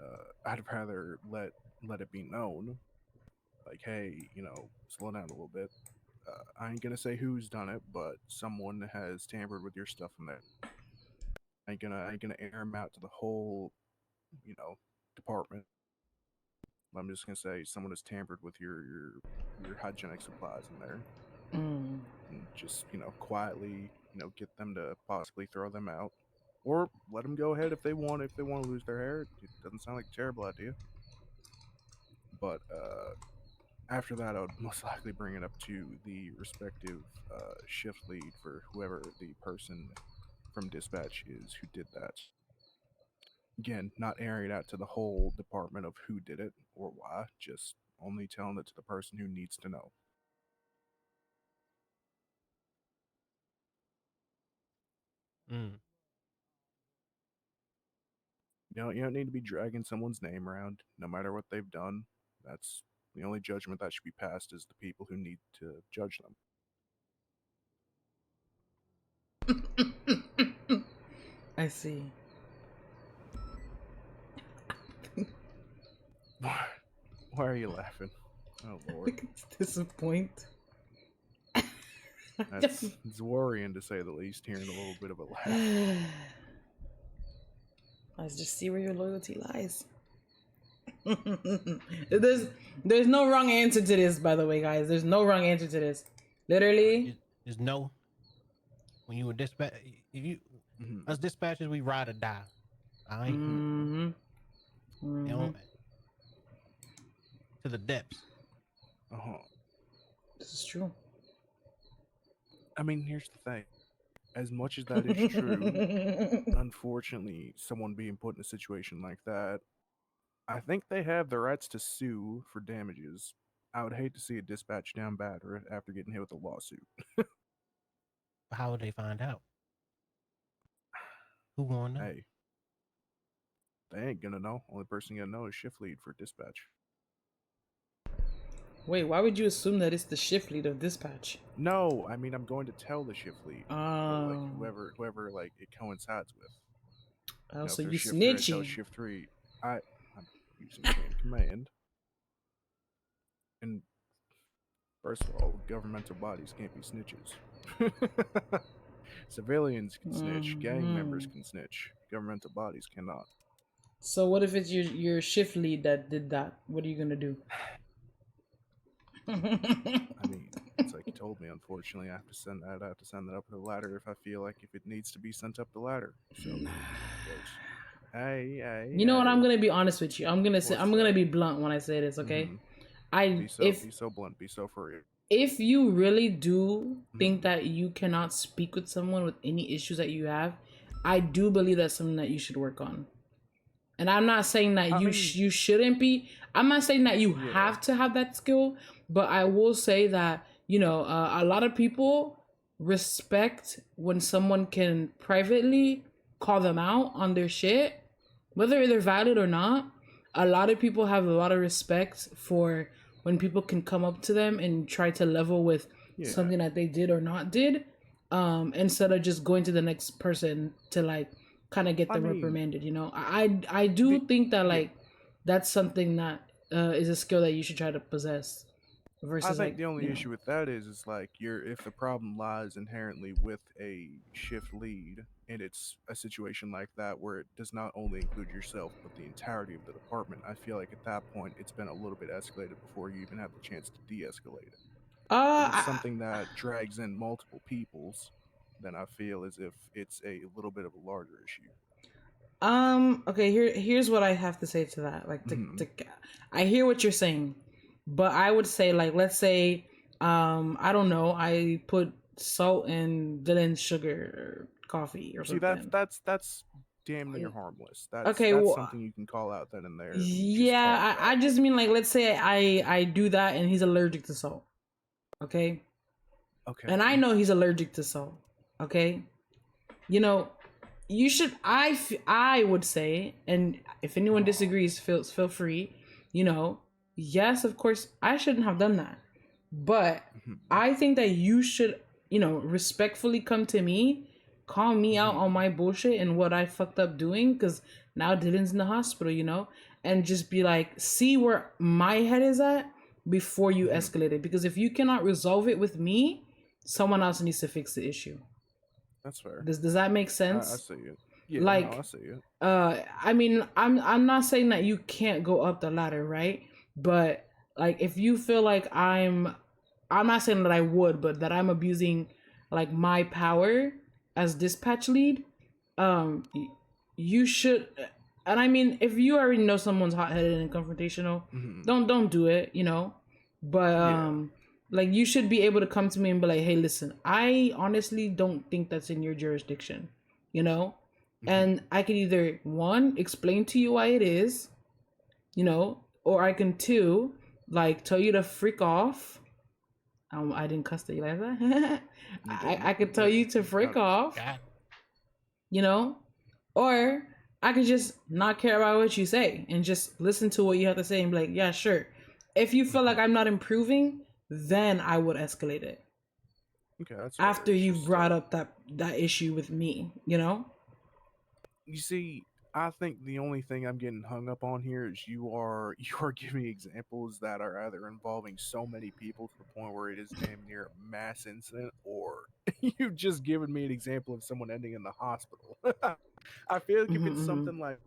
I'd rather let it be known, like, hey, you know, slow down a little bit. I ain't gonna say who's done it, but someone has tampered with your stuff in there. I ain't gonna air them out to the whole, you know, department. I'm just gonna say someone has tampered with your hygienic supplies in there, Mm. and just, you know, quietly, you know, get them to possibly throw them out, or let them go ahead if they want. If they want to lose their hair, it doesn't sound like a terrible idea. But after that, I would most likely bring it up to the respective shift lead for whoever the person from dispatch is who did that. Again, not airing it out to the whole department of who did it or why, just only telling it to the person who needs to know. Mm. You don't need to be dragging someone's name around, no matter what they've done. That's the only judgment that should be passed is the people who need to judge them. I see. Why are you laughing? Oh lord, Look at this point. it's worrying to say the least. Hearing a little bit of a laugh. Let's just see where your loyalty lies. there's there's no wrong answer to this, by the way, guys. There's no wrong answer to this. Literally. There's no when you were dispatch. If you Mhm. us dispatchers, we ride or die. All right, Mm-hmm. You Mm-hmm. know, to the depths. Uh-huh. This is true. I mean, here's the thing. As much as that is true, unfortunately, someone being put in a situation like that, I think they have the rights to sue for damages. I would hate to see a dispatch down bad or after getting hit with a lawsuit. How would they find out? Who gonna know? Hey, they ain't gonna know. Only person gonna know is shift lead for dispatch. Wait, why would you assume that it's the shift lead of dispatch? No, I mean I'm going to tell the shift lead. Like Oh. whoever like it coincides with. Oh, so If they're you shift 3, I tell snitching. shift 3. I'm using chain of command. And first of all, governmental bodies can't be snitches. Civilians can snitch, gang members Mhm. can snitch, governmental bodies cannot. So what if it's your shift lead that did that? What are you gonna do? I mean, it's like you told me. Unfortunately, I'd have to send that up the ladder if I feel like if it needs to be sent up the ladder. So, hey, You know what? I'm hey. gonna be honest with you. I'm gonna say What's I'm gonna that? be blunt when I say this. Okay, Mhm. I Be so blunt, be so for real. if you really do think Mhm. that you cannot speak with someone with any issues that you have, I do believe that's something that you should work on. And I'm not saying that I you mean, you shouldn't be. I'm not saying that you yeah. have to have that skill, but I will say that a lot of people respect when someone can privately call them out on their shit, whether they're valid or not. A lot of people have a lot of respect for when people can come up to them and try to level with Yeah. something that they did or not did, instead of just going to the next person to like kind of get I them mean, reprimanded. I do think that yeah. like that's something that is a skill that you should try to possess I versus think like the only issue with that is like if the problem lies inherently with a shift lead and it's a situation like that where it does not only include yourself but the entirety of the department, I feel like at that point it's been a little bit escalated before you even have the chance to de-escalate it. If it's I, something that drags in multiple peoples, then I feel as if it's a little bit of a larger issue. Okay, here's what I have to say to that. Like Mhm. I hear what you're saying, but I would say like let's say I don't know, I put salt in Dylan's sugar or coffee or See, something. that's damn near harmless. Okay, That's well, something you can call out then and there and just talk yeah, I about. just mean like let's say I do that and he's allergic to salt. Okay? And I Okay. know he's allergic to salt. Okay? You know, you should I would say, and if anyone disagrees, feel free, yes, of course I shouldn't have done that. But Mhm. I think that you should, respectfully come to me, call me out on Mhm. my bullshit and what I fucked up doing, because now Dylan's in the hospital, and just be like, see where my head is at before you Mhm. escalate it. Because if you cannot resolve it with me, someone else needs to fix the issue. That's fair. Does that make I sense? see it. Yeah, no, I Like, see it. I mean, I'm not saying that you can't go up the ladder, right? But like if you feel like I'm not saying that I would, but that I'm abusing like my power as dispatch lead, you should. And I mean, if you already know someone's hot-headed and confrontational, Mhm. don't do it. But Yeah. like you should be able to come to me and be like, hey, listen, I honestly don't think that's in your jurisdiction, you know Mhm. and I can either one explain to you why it is, or I can two like tell you to freak off. I didn't cuss at you like that. You I didn't. You could tell you didn't. to freak Not at all. off, God, you know, or I could just not care about what you say and just listen to what you have to say and be like, yeah, sure. If you feel like Mhm. I'm not improving, then I would escalate it Okay, that's fair. after It's you've just brought up that issue with me. you see, I think the only thing I'm getting hung up on here is you are you are giving me examples that are either involving so many people to the point where it is damn near a mass incident, or you've just given me an example of someone ending in the hospital. I feel like if it's Mm-hmm, something like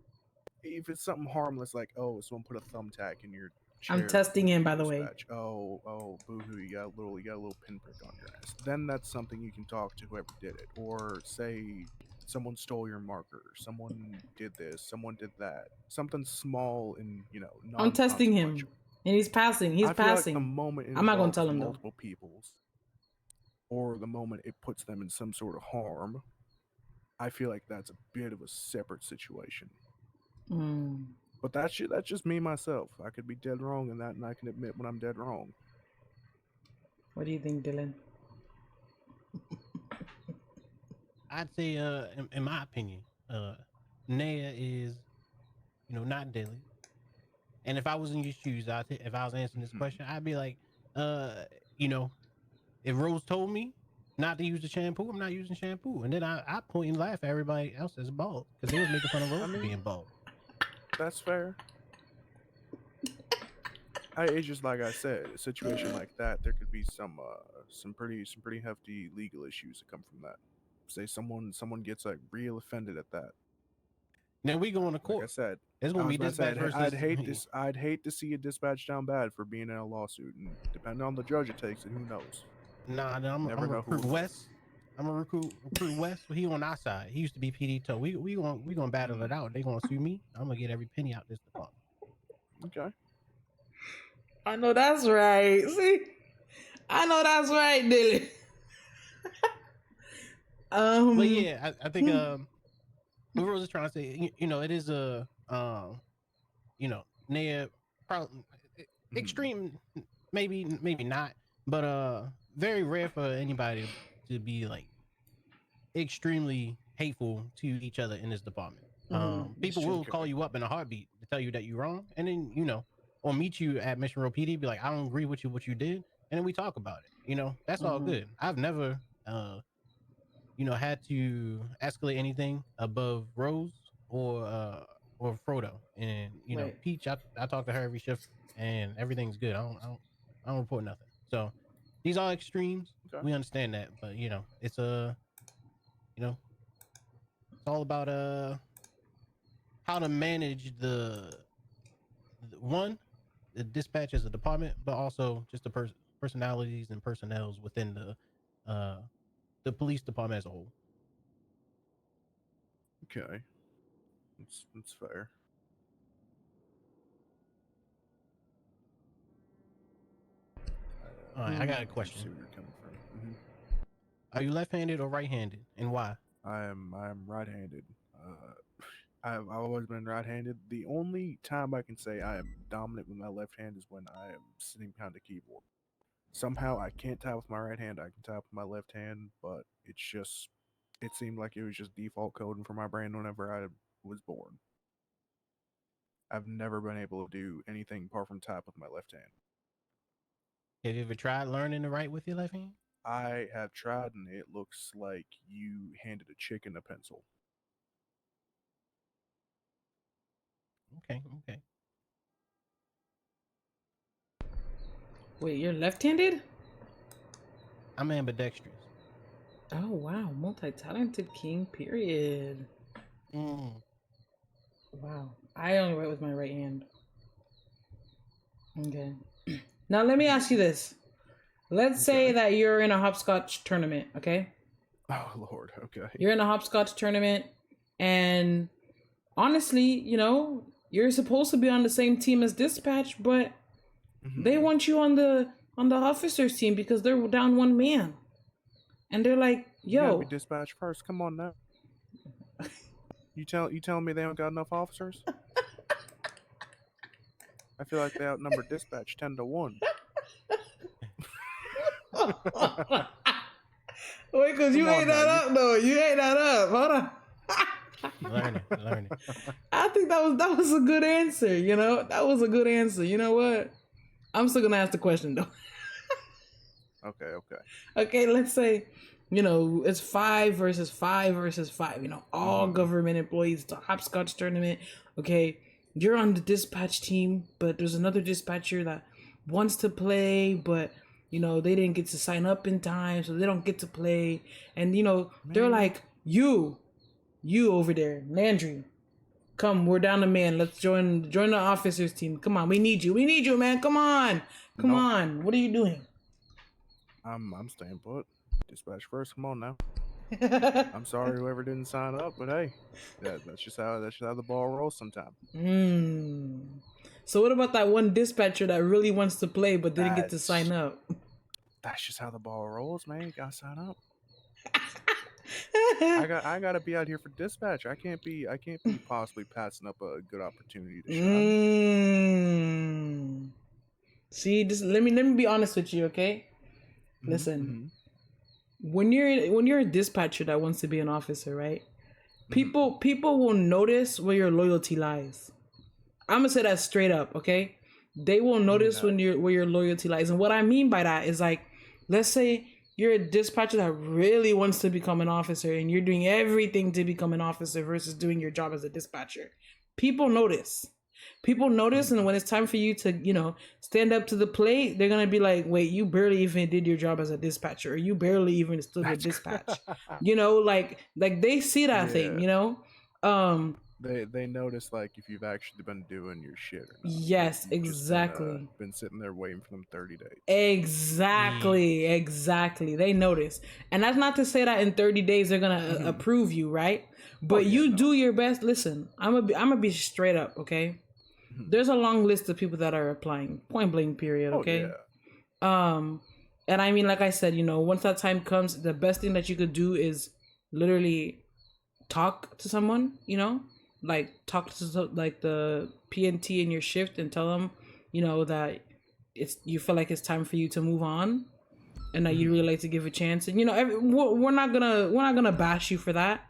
if it's something harmless like, oh, someone put a thumbtack in your chair. I'm testing him, by the way. dispatch. Oh, boo-hoo, you got a little pinprick on your ass. Then that's something you can talk to whoever did it. Or say someone stole your marker, someone did this, someone did that. Something small and, I'm testing him, non-consequential. and he's passing. He's I feel like passing. the moment it I'm not gonna involves tell him though. multiple people's, or the moment it puts them in some sort of harm, I feel like that's a bit of a separate situation. Mm. But that's just me myself. I could be dead wrong in that, and I can admit when I'm dead wrong. What do you think, Dylan? I'd say, in my opinion, Naya is, not deadly. And if I was in your shoes, if I was answering this question, I'd be like, if Rose told me not to use the shampoo, I'm not using shampoo. And then I point and laugh at everybody else that's bald because they was making fun of Rose for being bald. That's fair. It's just like I said, a situation like that, there could be some pretty hefty legal issues that come from that. Say someone gets like real offended at that. Then we go into court. Like I said, it's gonna be dispatch versus. I'd hate to see a dispatch down bad for being in a lawsuit, and depending on the judge it takes, it who knows. Nah, I'm gonna recruit Wes. I'm gonna recruit Wes. He on our side. He used to be PD toe. We gonna battle it out. They gonna sue me. I'm gonna get every penny out this department. Okay. I know that's right. See, I know that's right, Dylan. But yeah, I think what Rose is trying to say, it is a Naya probably extreme, maybe not, but very rare for anybody to be like extremely hateful to each other in this department. People will call you up in a heartbeat to tell you that you're wrong, and then or meet you at Mission Road PD, be like, I don't agree with what you did, and then we talk about it. That's all good. I've never had to escalate anything above Rose or Frodo, and Right. Peach. I talk to her every shift, and everything's good. I don't report nothing. So these are extremes. Okay. We understand that, but it's it's all about how to manage the dispatch as a department, but also just the personalities and personnels within the police department as a whole. Okay. That's fair. All right, I got a question. See where you're coming from. Are you left-handed or right-handed, and why? I am right-handed. I've always been right-handed. The only time I can say I am dominant with my left hand is when I am sitting behind a keyboard. Somehow I can't type with my right hand. I can type with my left hand, but it seemed like it was just default coding for my brain whenever I was born. I've never been able to do anything apart from type with my left hand. Have you ever tried learning to write with your left hand? I have tried, and it looks like you handed a chicken a pencil. Okay. Wait, you're left-handed? I'm ambidextrous. Oh wow, multi-talented king. Period. Wow, I only write with my right hand. Okay. Now let me ask you this. Let's say that you're in a hopscotch tournament, okay? Oh Lord, okay. You're in a hopscotch tournament, and honestly, you're supposed to be on the same team as dispatch, but they want you on the officers team because they're down one man, and they're like, "Yo, you gotta be dispatch first. Come on now. You telling me they don't got enough officers? I feel like they outnumber dispatch 10-1. Wait, because you ate that up, though. You ate that up. Hold on. Learn it. I think that was a good answer. That was a good answer. You know what? I'm still gonna ask the question though. Okay. Okay, let's say, it's 5 versus 5 versus 5. All government employees. It's a hopscotch tournament. Okay, you're on the dispatch team, but there's another dispatcher that wants to play, but they didn't get to sign up in time, so they don't get to play. And they're like, you over there, Landry, Come, we're down a man. Let's join the officers team. Come on, we need you. We need you, man. Come on. Come Nope. on. What are you doing? I'm staying put. Dispatch first. Come on now. I'm sorry whoever didn't sign up, but hey, that's just how the ball rolls sometimes. So what about that one dispatcher that really wants to play but didn't get to sign up? That's just how the ball rolls, man. You gotta sign up. I gotta be out here for dispatch. I can't be possibly passing up a good opportunity to shine. See, just let me be honest with you, okay? Listen, when you're a dispatcher that wants to be an officer, right? People will notice where your loyalty lies. I'm gonna say that straight up, okay? They will notice where your loyalty lies, and what I mean by that is like, let's say you're a dispatcher that really wants to become an officer, and you're doing everything to become an officer versus doing your job as a dispatcher. People notice. And when it's time for you to, stand up to the plate, they're gonna be like, "Wait, you barely even did your job as a dispatcher, or you barely even stood a dispatch." Like they see that thing, They notice like if you've actually been doing your shit or not. Yes, You've exactly. Just been sitting there waiting for them 30 days. Exactly. They notice, and that's not to say that in 30 days they're gonna approve you, right? But do your best. Listen, I'm gonna be straight up, okay? There's a long list of people that are applying, point blank, period. Okay. And I mean, like I said, once that time comes, the best thing that you could do is literally talk to someone, like talk to like the PNT in your shift and tell them, that you feel like it's time for you to move on, and that you'd really like to give a chance. And we're not gonna bash you for that.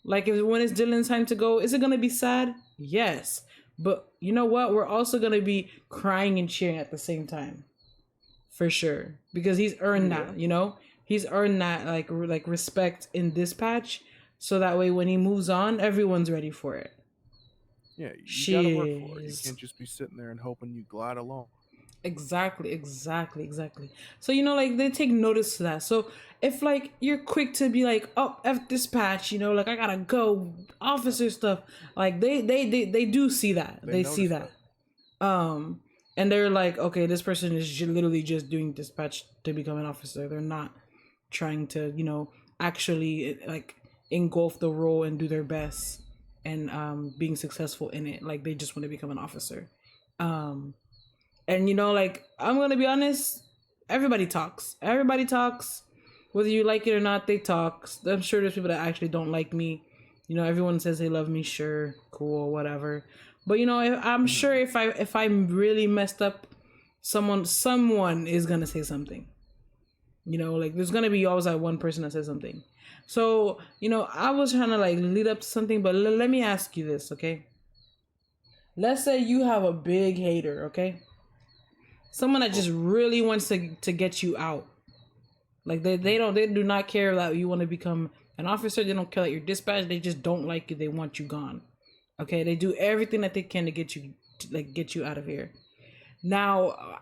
Like when it's Dylan's time to go, is it gonna be sad? Yes, but you know what? We're also gonna be crying and cheering at the same time, for sure, because he's earned that. He's earned that like respect in dispatch, so that way when he moves on, everyone's ready for it. Yeah, you gotta work for it. You can't just be sitting there and hoping you glide along. Exactly. So like they take notice to that. So if like you're quick to be like, oh, F dispatch, like I gotta go, officer stuff, like they do see that. They see that. And they're like, okay, this person is literally just doing dispatch to become an officer. They're not trying to, actually like engulf the role and do their best and being successful in it. Like they just want to become an officer. And like I'm gonna be honest, everybody talks. Whether you like it or not, they talk. I'm sure there's people that actually don't like me. Everyone says they love me. Sure, cool, whatever. But I'm sure if I'm really messed up, someone is gonna say something. Like there's gonna be always that one person that says something. So I was trying to like lead up to something, but let me ask you this, okay? Let's say you have a big hater, okay? Someone that just really wants to get you out. Like they do not care that you want to become an officer. They don't care that you're dispatched. They just don't like you. They want you gone. Okay, they do everything that they can to get you out of here. Now,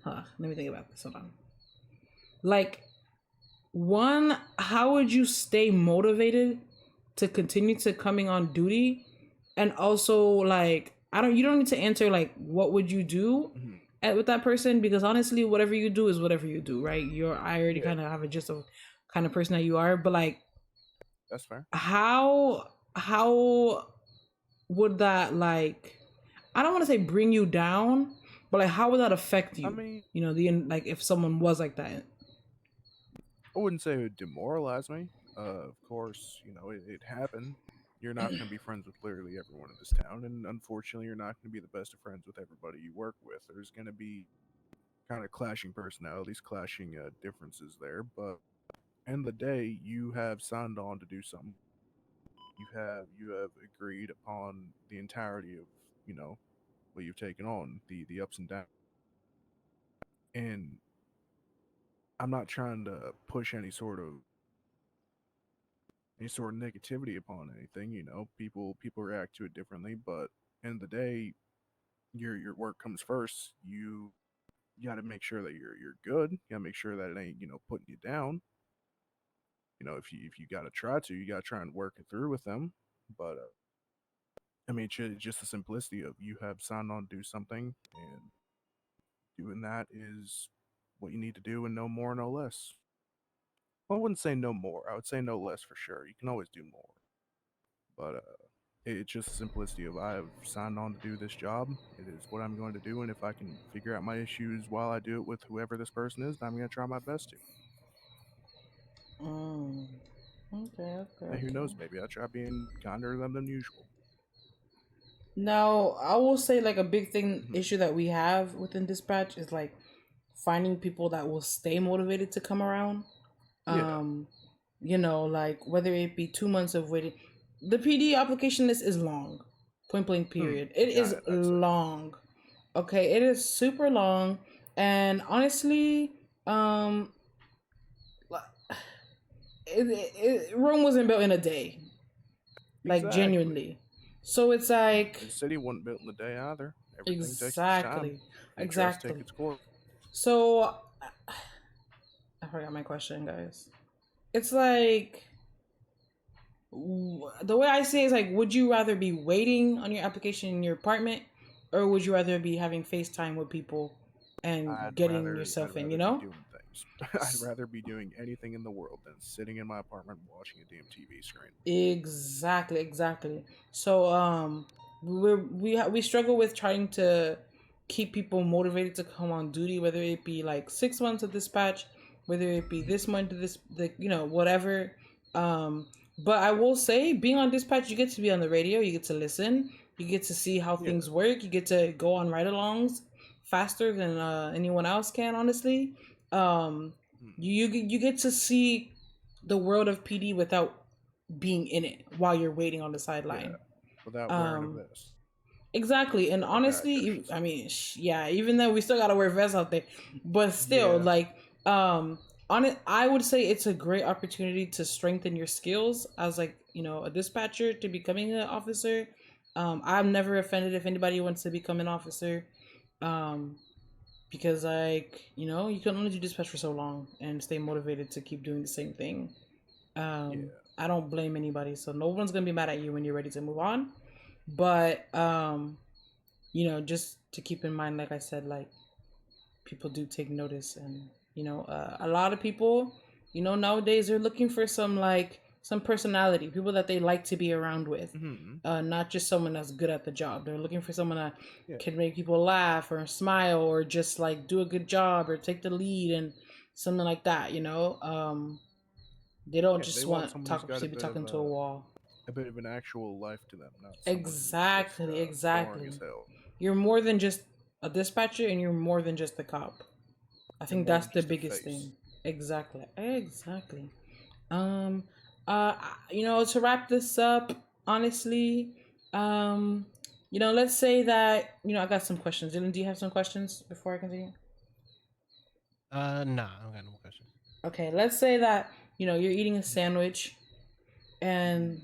let me think about this. Hold on. Like, one, how would you stay motivated to continue to coming on duty, and also like you don't need to answer like what would you do with that person, because honestly, whatever you do is whatever you do, right? I already kind of have a gist of kind of person that you are, but like, that's fair. How would that like? I don't want to say bring you down, but like, how would that affect you? I mean, like if someone was like that. I wouldn't say it would demoralize me. Of course, it happened. You're not going to be friends with literally everyone in this town, and unfortunately, you're not going to be the best of friends with everybody you work with. There's going to be kind of clashing personalities, clashing differences there. But end of the day, you have signed on to do something. You have agreed upon the entirety of what you've taken on, the ups and downs. And I'm not trying to push any sort of negativity upon anything. People react to it differently, but end of the day, your work comes first. You got to make sure that you're good. You got to make sure that it ain't putting you down. If you got to try and work it through with them, but I mean, just the simplicity of you have signed on to do something, and doing that is what you need to do, and no more, no less. Well, I wouldn't say no more. I would say no less for sure. You can always do more, but it's just the simplicity of I have signed on to do this job. It is what I'm going to do, and if I can figure out my issues while I do it with whoever this person is, then I'm going to try my best to. Mm. Okay, okay, And who okay. knows? Maybe I try being kinder than usual. Now, I will say like a big thing Mhm. issue that we have within dispatch is like finding people that will stay motivated to come around. Yeah. You know, like whether it be 2 months of waiting. The PD application list is long. Point blank period. It Yeah, is I'd say. long. Okay, it is super long. And honestly, um Rome wasn't built in a day. Like Exactly. genuinely. So it's like The city wasn't built in a day either. Everything takes its time. exactly. It does take Exactly. its course. So I forgot my question, guys. It's like the way I say it is like, would you rather be waiting on your application in your apartment, or would you rather be having FaceTime with people and getting I'd yourself in? You rather be know? doing things. I'd rather be doing anything in the world than sitting in my apartment watching a damn TV screen. Exactly, exactly. So we struggle with trying to keep people motivated to come on duty, whether it be like 6 months of dispatch, whether it be this month of this, like whatever. Um, but I will say, being on dispatch, you get to be on the radio, you get to listen, you get to see how Yeah. things work, you get to go on ride-alongs faster than anyone else can, honestly. Um, Hmm. you get to see the world of PD without being in it while you're waiting on the Yeah. sideline. Without wearing a Um, vest exactly, and or a badge, honestly, I should say. I mean, yeah, even though we still gotta wear vests out there, but still, Yeah. like, on it, I would say it's a great opportunity to strengthen your skills as like a dispatcher to becoming an officer. I'm never offended if anybody wants to become an officer. Um, because like you can only do dispatch for so long and stay motivated to keep doing the same thing. Yeah. I don't blame anybody, so no one's gonna be mad at you when you're ready to move on. But just to keep in mind, like I said, like people do take notice, and a lot of people, nowadays they're looking for some personality, people that they like to be around with, Hmm. not just someone that's good at the job. They're looking for someone that Yeah. can make people laugh or smile or just like do a good job or take the lead and something like that. They don't Yeah. They just want want someone who's talk got to be talking to a wall. a bit of an actual life to them, not someone who's just Exactly, boring as exactly. hell. You're more than just a dispatcher, and you're more than just a cop. I You're think more that's than the just a biggest face. thing. Exactly. Exactly. Um to wrap this up, honestly, let's say that, I got some questions. Dylan, do you have some questions before I continue? Nah, I don't got no more questions. Okay, let's say that, you're eating a sandwich and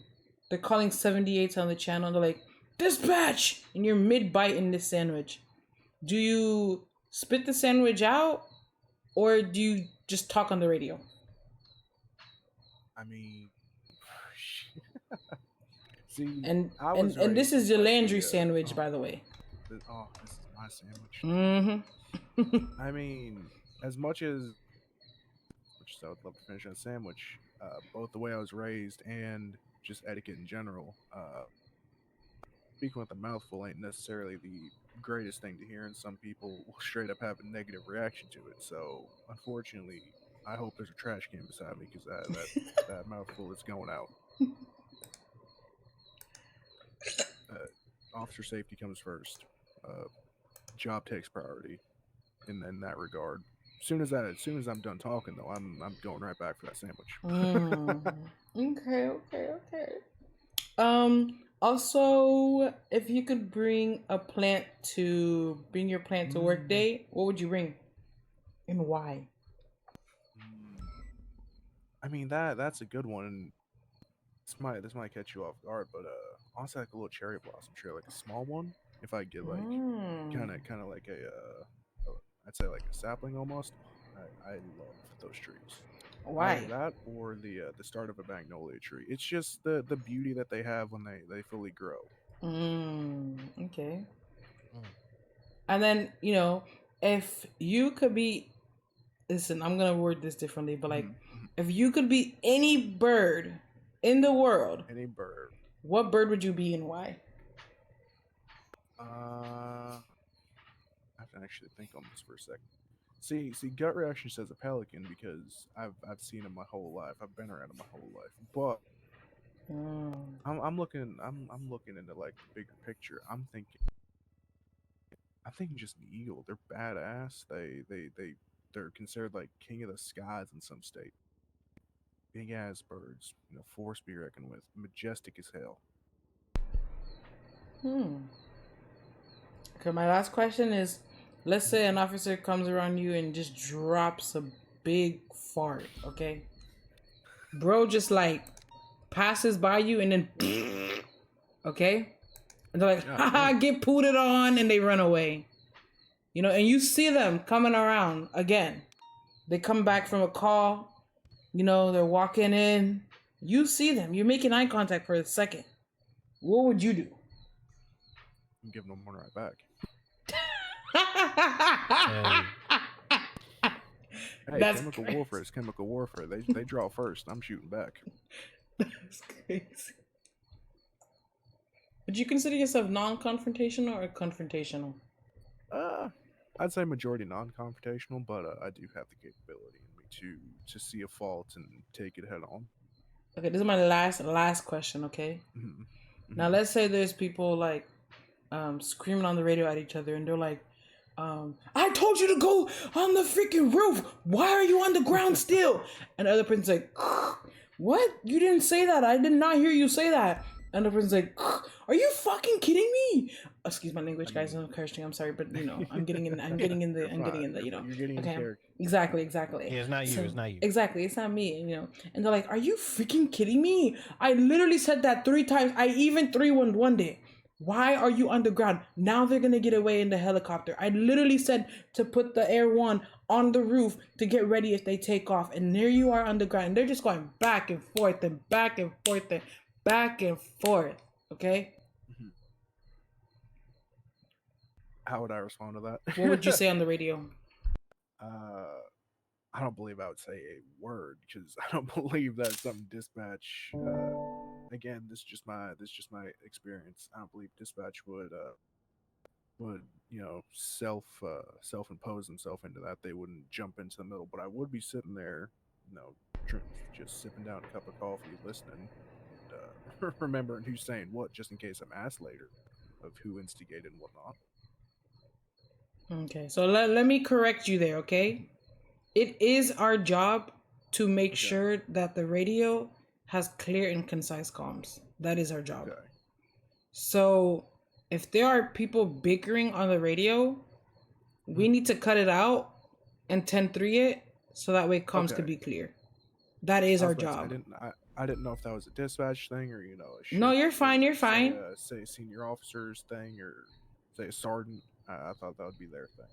they're calling 78 on the channel, and they're like, dispatch, and you're mid bite in this sandwich. Do you spit the sandwich out, or do you just talk on the radio? I mean, see, And I and was and this raised is with your like Landry the sandwich, oh by the way. this is my sandwich. Mm-hmm. I mean, as much as which I would love to finish that sandwich, both the way I was raised and just etiquette in general. Speaking with a mouthful ain't necessarily the greatest thing to hear, and some people will straight up have a negative reaction to it. So, unfortunately, I hope there's a trash can beside me because that mouthful is going out. Officer safety comes first. Uh, Job takes priority in that regard. As soon as I'm done talking though, I'm going right back for that sandwich. Mm. Okay, okay, okay. Also, if you could bring your plant to work day, what would you bring? And why? Mm, I mean that's a good one. And this might catch you off guard, but honestly, like a little cherry blossom tree, like a small one. If I get like Mm. kind of like I'd say like a sapling almost. I love those trees. Either Why? that or the start of a magnolia tree. It's just the beauty that they have when they fully grow. Okay. Mm. And then, if you could be, listen, I'm gonna word this differently, but like, Mhm. if you could be any bird in the world, Any bird. what bird would you be and why? I have to actually think on this for a second. See, gut reaction says a pelican because I've seen him my whole life. I've been around him my whole life. But Mm. I'm looking into like the bigger picture. I'm thinking just an eagle. They're badass. They're considered like king of the skies in some state. Big ass birds, force to be reckoned with. Majestic as hell. Hmm. Okay, my last question is, let's say an officer comes around you and just drops a big fart, okay? Bro just like passes by you and then okay? And they're like, God haha, damn. get pooted on, and they run away. And you see them coming around again. They come back from a call, they're walking in. You see them, you're making eye contact for a second. What would you do? I'm giving them one right back. Hey, Hey, That's chemical crazy. warfare is chemical warfare. They draw first. I'm shooting back. That's crazy. Would you consider yourself non-confrontational or confrontational? Uh, I'd say majority non-confrontational, but I do have the capability in me to see a fault and take it head on. Okay, this is my last question, okay? Mhm. Now Mhm. let's say there's people like screaming on the radio at each other and they're like, I told you to go on the freaking roof. Why are you on the ground still? And the other person's like, what? You didn't say that. I did not hear you say that. And the person's like, are you fucking kidding me? Excuse my language, guys. I'm cursing. I'm sorry, but I'm getting in. I'm getting in the. You're I'm getting in fine. the. You're getting in Okay. character. Exactly. yeah, it's not you. So, It's not you. exactly. It's not me. And they're like, are you freaking kidding me? I literally said that 3 times. I even 3-1 day. Why are you on the ground? Now they're gonna get away in the helicopter. I literally said to put the Air One on the roof to get ready if they take off. And there you are on the ground. And they're just going back and forth and back and forth and back and forth. Okay? Mhm. How would I respond to that? What would you say on the radio? uh, I don't believe I would say a word because I don't believe that's something dispatch. Again, this is just my experience. I don't believe dispatch would self impose themselves into that. They wouldn't jump into the middle, but I would be sitting there, you know, just sipping down a cup of coffee, listening, and remembering who's saying what, just in case I'm asked later of who instigated and whatnot. Okay, so let me correct you there, okay? It is our job to make Okay. sure that the radio has clear and concise comms. That is our job. Okay. So if there are people bickering on the radio, we need to cut it out and 10-3 it so that way comms could Okay. be clear. That is I our was about to say, job. I didn't know if that was a dispatch thing or a No, shift you're fine. or You're fine. say a senior officers thing or say a sergeant. I thought that would be their thing.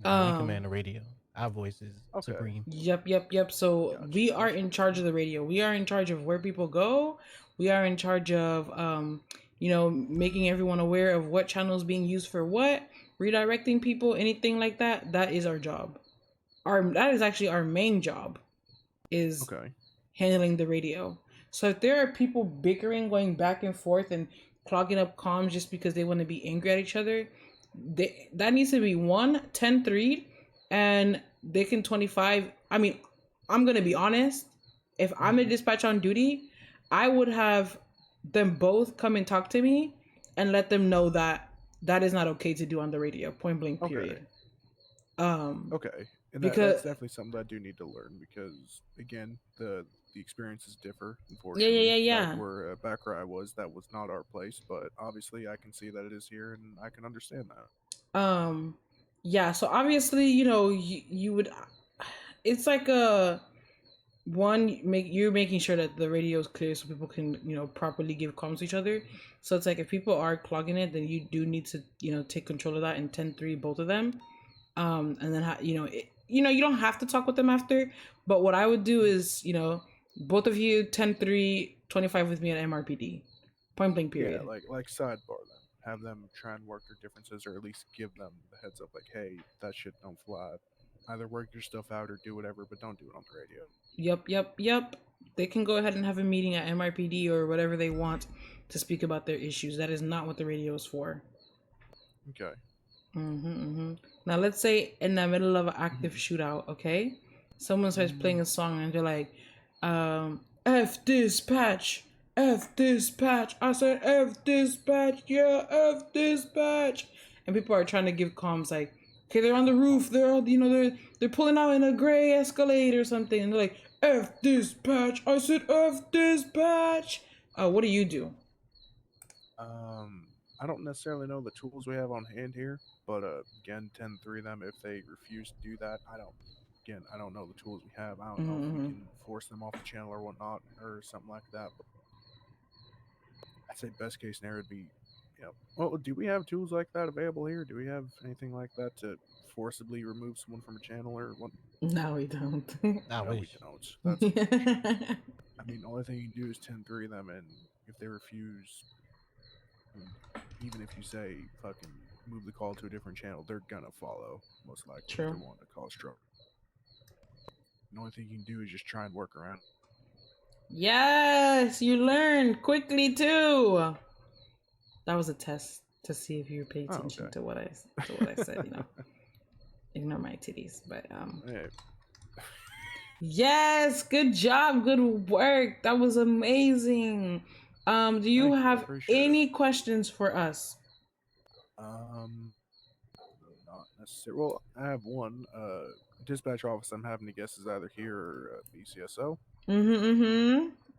Nah, we Um, command the radio. Our voice is Okay. supreme. Yep. So Gotcha, we are gotcha. in charge of the radio. We are in charge of where people go. We are in charge of making everyone aware of what channel is being used for what, redirecting people, anything like that. That is our job. That is actually our main job, is Okay. handling the radio. So if there are people bickering, going back and forth and clogging up comms just because they want to be angry at each other, that needs to be 10-3, and they can 25. I mean, I'm gonna be honest. If I'm a dispatch on duty, I would have them both come and talk to me and let them know that that is not okay to do on the radio. Point blank. Okay. Period. Okay. And Because that's definitely something that I do need to learn because again, the experiences differ. yeah. Unfortunately, back where I was, that was not our place. But obviously, I can see that it is here, and I can understand that. Yeah, so obviously, you would, it's like you're making sure that the radio is clear so people can properly give comms to each other. So it's like if people are clogging it, then you do need to take control of that and 10-3 both of them. And then you don't have to talk with them after, but what I would do is both of you 10-3 25 with me at MRPD. Point blank period. Yeah, like sidebar them. Have them try and work their differences, or at least give them the heads up. Like, hey, that shit don't fly. Either work your stuff out or do whatever, but don't do it on the radio. Yep. They can go ahead and have a meeting at MRPD or whatever they want to speak about their issues. That is not what the radio is for. Okay. Now, let's say in the middle of an active shootout, okay? Someone starts playing a song and they're like, F dispatch, F dispatch. I said F dispatch, yeah, F dispatch. And people are trying to give comms like, okay, they're on the roof. They're all, they're pulling out in a gray Escalade or something. And they're like, F dispatch. I said F dispatch. What do you do? I don't necessarily know the tools we have on hand here, but again, 10-3 them if they refuse to do that. I don't know the tools we have. I don't know if we can force them off the channel or whatnot or something like that. But I'd say best case scenario would be, well, do we have tools like that available here? Do we have anything like that to forcibly remove someone from a channel or what? No, we don't. No, we don't. That's I mean, the only thing you can do is 10-3 them, and if they refuse, even if you say fucking move the call to a different channel, they're gonna follow most likely. True. If they want to cause trouble. The only thing you can do is just try and work around. Yes, you learned quickly too. That was a test to see if you paid attention to what I said. Ignore my titties, but Hey. Yes, good job, good work. That was amazing. Do you have any questions for us? Not necessarily. Well, I have one. Dispatch office. I'm having to guess is either here or BCSO.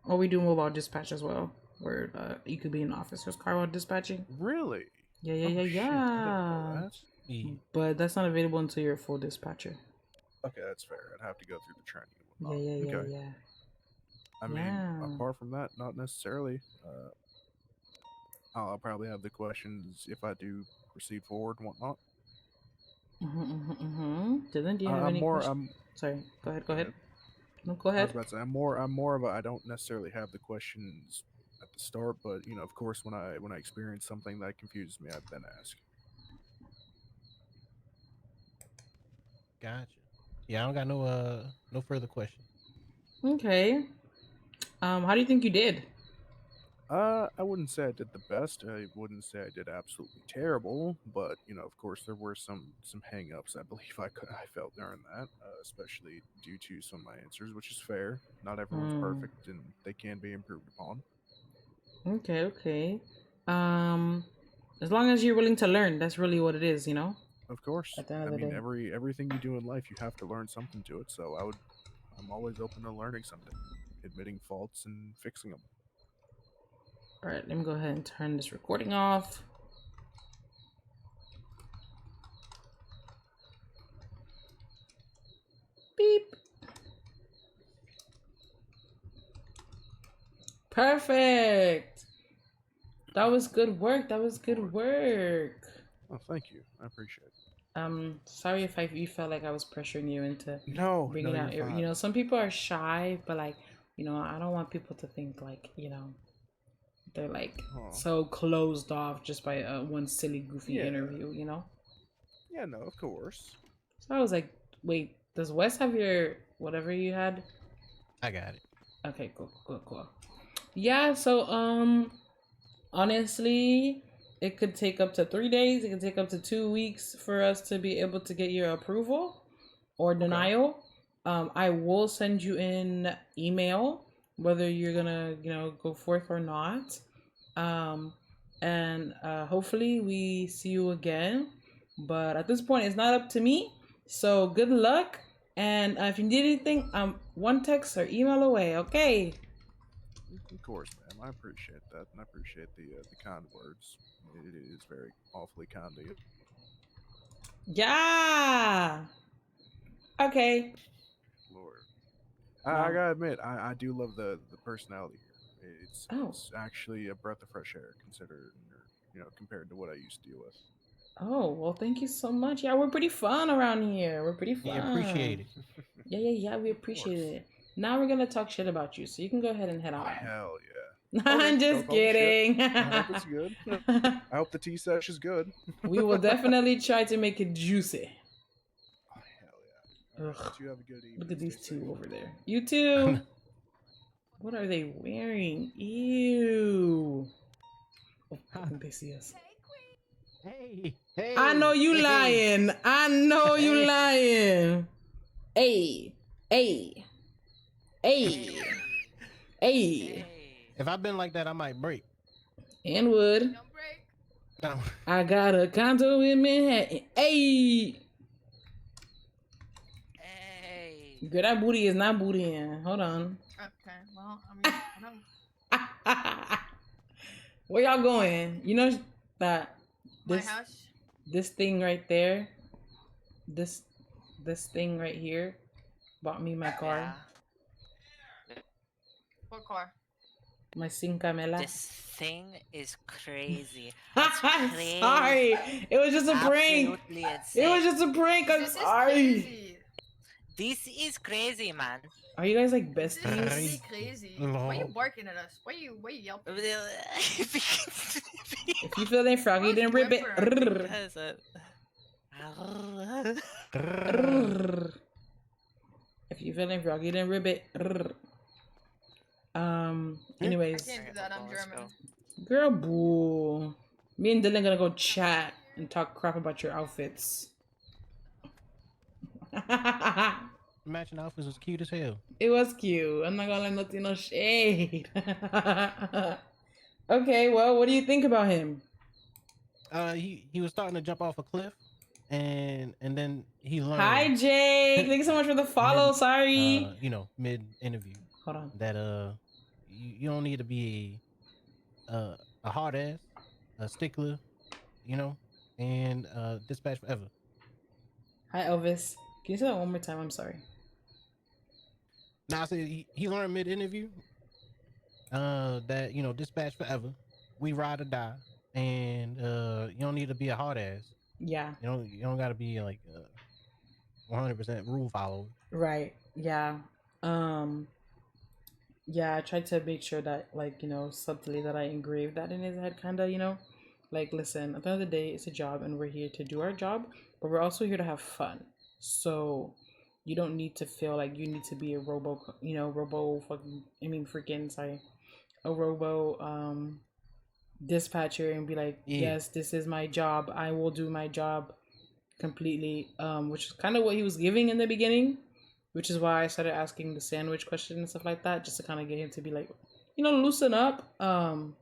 Or we do mobile dispatch as well, where you could be an officer's car while dispatching. Really? Yeah. Shit, I didn't know that. But that's not available until you're a full dispatcher. Okay, that's fair. I'd have to go through the training. Yeah. I mean, apart from that, not necessarily. I'll probably have the questions if I do proceed forward and whatnot. Dylan, do you have any questions? Sorry, go ahead. No, go ahead. I was about to say, I'm more of a. I don't necessarily have the questions at the start, but of course, when I experience something that confuses me, I then ask. Gotcha. Yeah, I don't got no further questions. Okay. How do you think you did? I wouldn't say I did the best. I wouldn't say I did absolutely terrible, but of course, there were some hang-ups I believe I felt during that, especially due to some of my answers, which is fair. Not everyone's perfect, and they can be improved upon. Okay. As long as you're willing to learn, that's really what it is, Of course. At the end of the day. Everything you do in life, you have to learn something to it. So I'm always open to learning something, admitting faults and fixing them. All right, let me go ahead and turn this recording off. Beep. Perfect. That was good work. Oh, thank you. I appreciate it. Sorry if you felt like I was pressuring you into bringing out you're your, fine. some people are shy, but I don't want people to think like, they're like so closed off just by one silly goofy interview, Yeah, no, of course. So I was like, wait, does Wes have your whatever you had? I got it. Okay, cool. Yeah, so honestly, it could take up to 3 days. It could take up to 2 weeks for us to be able to get your approval or denial. I will send you an email whether you're gonna, go forth or not. And hopefully we see you again. But at this point, it's not up to me. So good luck. And if you need anything, one text or email away. Okay. Of course, ma'am. I appreciate that, and I appreciate the kind words. It is very awfully kind of you. Yeah. Okay. Lord, I gotta admit, I do love the personality here. It's actually a breath of fresh air, compared to what I used to deal with. Oh, well, thank you so much. Yeah, we're pretty fun around here. We're pretty fun. Yeah, appreciate it. Yeah, we appreciate it. Now we're gonna talk shit about you, so you can go ahead and head Oh, on. hell I'm just don't call me shit. kidding. I hope it's good. I hope the tea sesh is good. We will definitely try to make it juicy. Oh, hell yeah. All right, Ugh. you have a good evening. Look at these Stay two safe. over there. You too. What are they wearing? Ew. Oh, I think they see us. Hey, hey. I know you hey. lying. I know you Hey. lying. Hey, hey, hey, hey. If I've been like that, I might break. And wood. Don't break. No. I got a condo in Manhattan. Hey. Hey. Girl, that booty is not bootying. Hold on. Okay. Well, I mean, I don't. Where y'all going? You know that My this house. this thing right there, this thing right here, bought me my car, What car? my Cinca Mela. This thing is crazy. I'm crazy. sorry. It was just a prank. Absolutely insane. It was just a prank. I'm This is sorry. crazy. This is crazy, man. Are you guys like This is besties? really crazy. Why you No. barking at us? Why you yelping? Because If you feeling froggy, then rip it. If you feeling froggy, then rip it. Anyways, I can't do that. I'm German. girl, boo. Me and Dylan gonna go chat and talk crap about your outfits. Matching outfits was cute as hell. It was cute. I'm not gonna let nothing no shade. Okay, well, what do you think about him? He was starting to jump off a cliff, and then he learned. Hi, Jake. Thank you so much for the follow. Sorry. You know, mid interview Hold on. that you don't need to be a hard ass, a stickler, you know, and dispatch forever. Hi, Elvis. Can you say that one more time? I'm sorry. Now I said he learned mid interview that you know dispatch forever, we ride or die, and you don't need to be a hard ass. Yeah. You don't got to be like 100% rule follower. Right. Yeah. Yeah, I tried to make sure that, like, you know, subtly that I engraved that in his head, kind of, you know, like, listen, at the end of the day, it's a job and we're here to do our job, but we're also here to have fun. So you don't need to feel like you need to be a a robo dispatcher and be like, Yeah. yes, this is my job. I will do my job completely, which is kind of what he was giving in the beginning, which is why I started asking the sandwich question and stuff like that, just to kind of get him to be like, you know, loosen up. And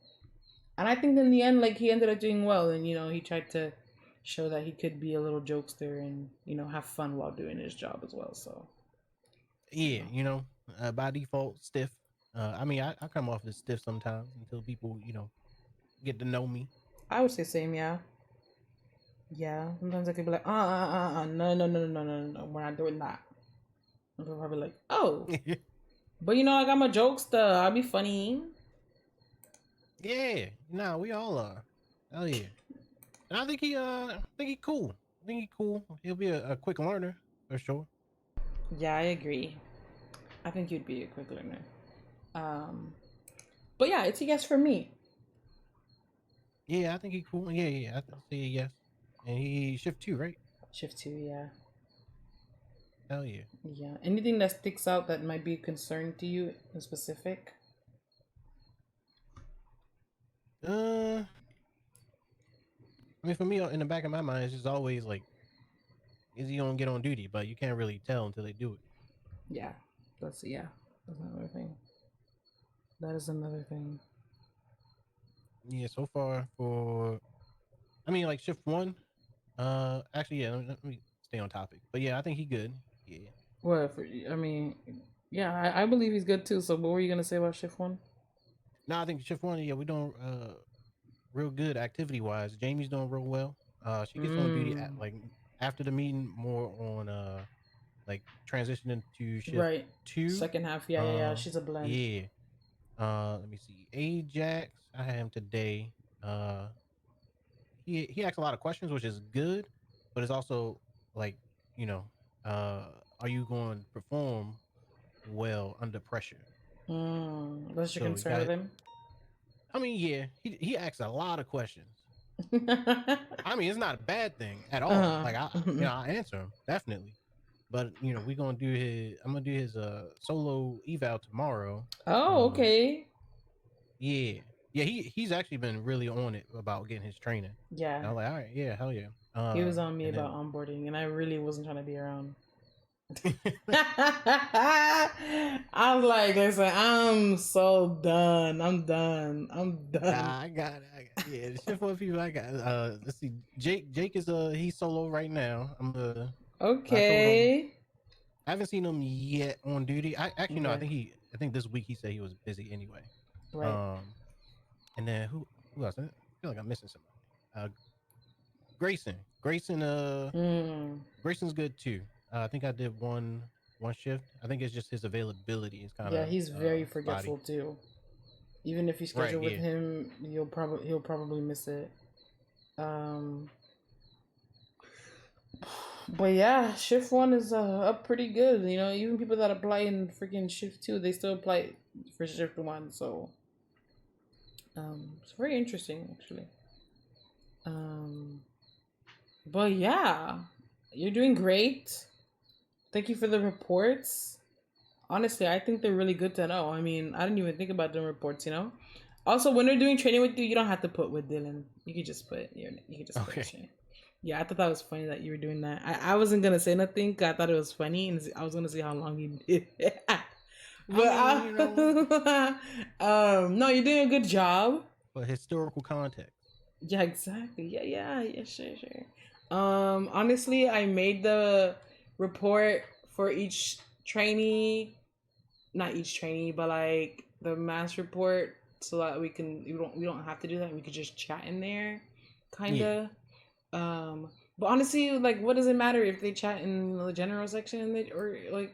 I think in the end, like, he ended up doing well, and you know, he tried to show that he could be a little jokester and, you know, have fun while doing his job as well. So Yeah, you know, by default stiff. I mean, I come off as stiff sometimes until people, you know, get to know me. I would say same, yeah. Yeah, sometimes I could be like, no, we're not doing that. And people probably like, oh, but you know, like, I'm a jokester. I'll be funny. Yeah, no, we all are. Hell yeah. And I think he cool. I think he cool. He'll be a quick learner for sure. Yeah, I agree. I think you'd be a quick learner. But yeah, it's a yes for me. Yeah, I think he cool. Yeah, I say yes. And he shift 2, right? Shift 2, yeah. Hell yeah. Yeah. Anything that sticks out that might be a concern to you in specific? I mean, for me, in the back of my mind, it's just always like, is he gonna get on duty? But you can't really tell until they do it. Yeah. That's another thing. That is another thing. Yeah, so far for, I mean, like shift 1. Actually, yeah. Let me stay on topic. But yeah, I think he good. Yeah. Well, I mean, yeah, I believe he's good too. So, what were you gonna say about shift 1? No, I think shift 1. Yeah, we doing real good activity wise. Jamie's doing real well. She gets on duty at like after the meeting more on like transitioning to shift Right. 2. Second half, yeah. She's a blend. Yeah. Let me see. Ajax, I had him today. He asks a lot of questions, which is good, but it's also like, you know, are you going to perform well under pressure? That's your So you concern got with him? I mean, yeah, he asks a lot of questions. I mean, it's not a bad thing at all. Like I answer him definitely. But we're gonna do his. I'm gonna do his solo eval tomorrow. Oh, okay. Yeah, yeah. He's actually been really on it about getting his training. Yeah. And I was like, all right, yeah, hell yeah. He was on me and about onboarding, and I really wasn't trying to be around. then- I was like, listen, I'm so done. I'm done. Nah, I got it. Yeah, the shift one people I got. Let's see. Jake is he's solo right now. I told him Okay. I haven't seen him yet on duty. I actually no, Okay. I think this week he said he was busy anyway. Right. And then who else? I feel like I'm missing somebody. Grayson. Grayson's good too. I think I did one shift. I think it's just his availability is kind of Yeah, he's very spotty. forgetful too. Even if you schedule with him, he'll probably miss it. But yeah, shift 1 is up pretty good. Even people that apply in freaking shift 2, they still apply for shift 1. So it's very interesting actually. But yeah, you're doing great. Thank you for the reports. Honestly, I think they're really good to know. I mean, I didn't even think about the reports. Also, when they're doing training with you, you don't have to put with Dylan. You could just put put his name. Yeah, I thought that was funny that you were doing that. I wasn't gonna say nothing because I thought it was funny, and I was gonna see how long you did. But no, you're doing a good job. For historical context. Yeah, exactly. Yeah, sure. Honestly, I made the report for each trainee, not each trainee, but like the mass report, so that we don't have to do that. We could just chat in there, kinda. Yeah. But honestly, like, what does it matter if they chat in the general section or like?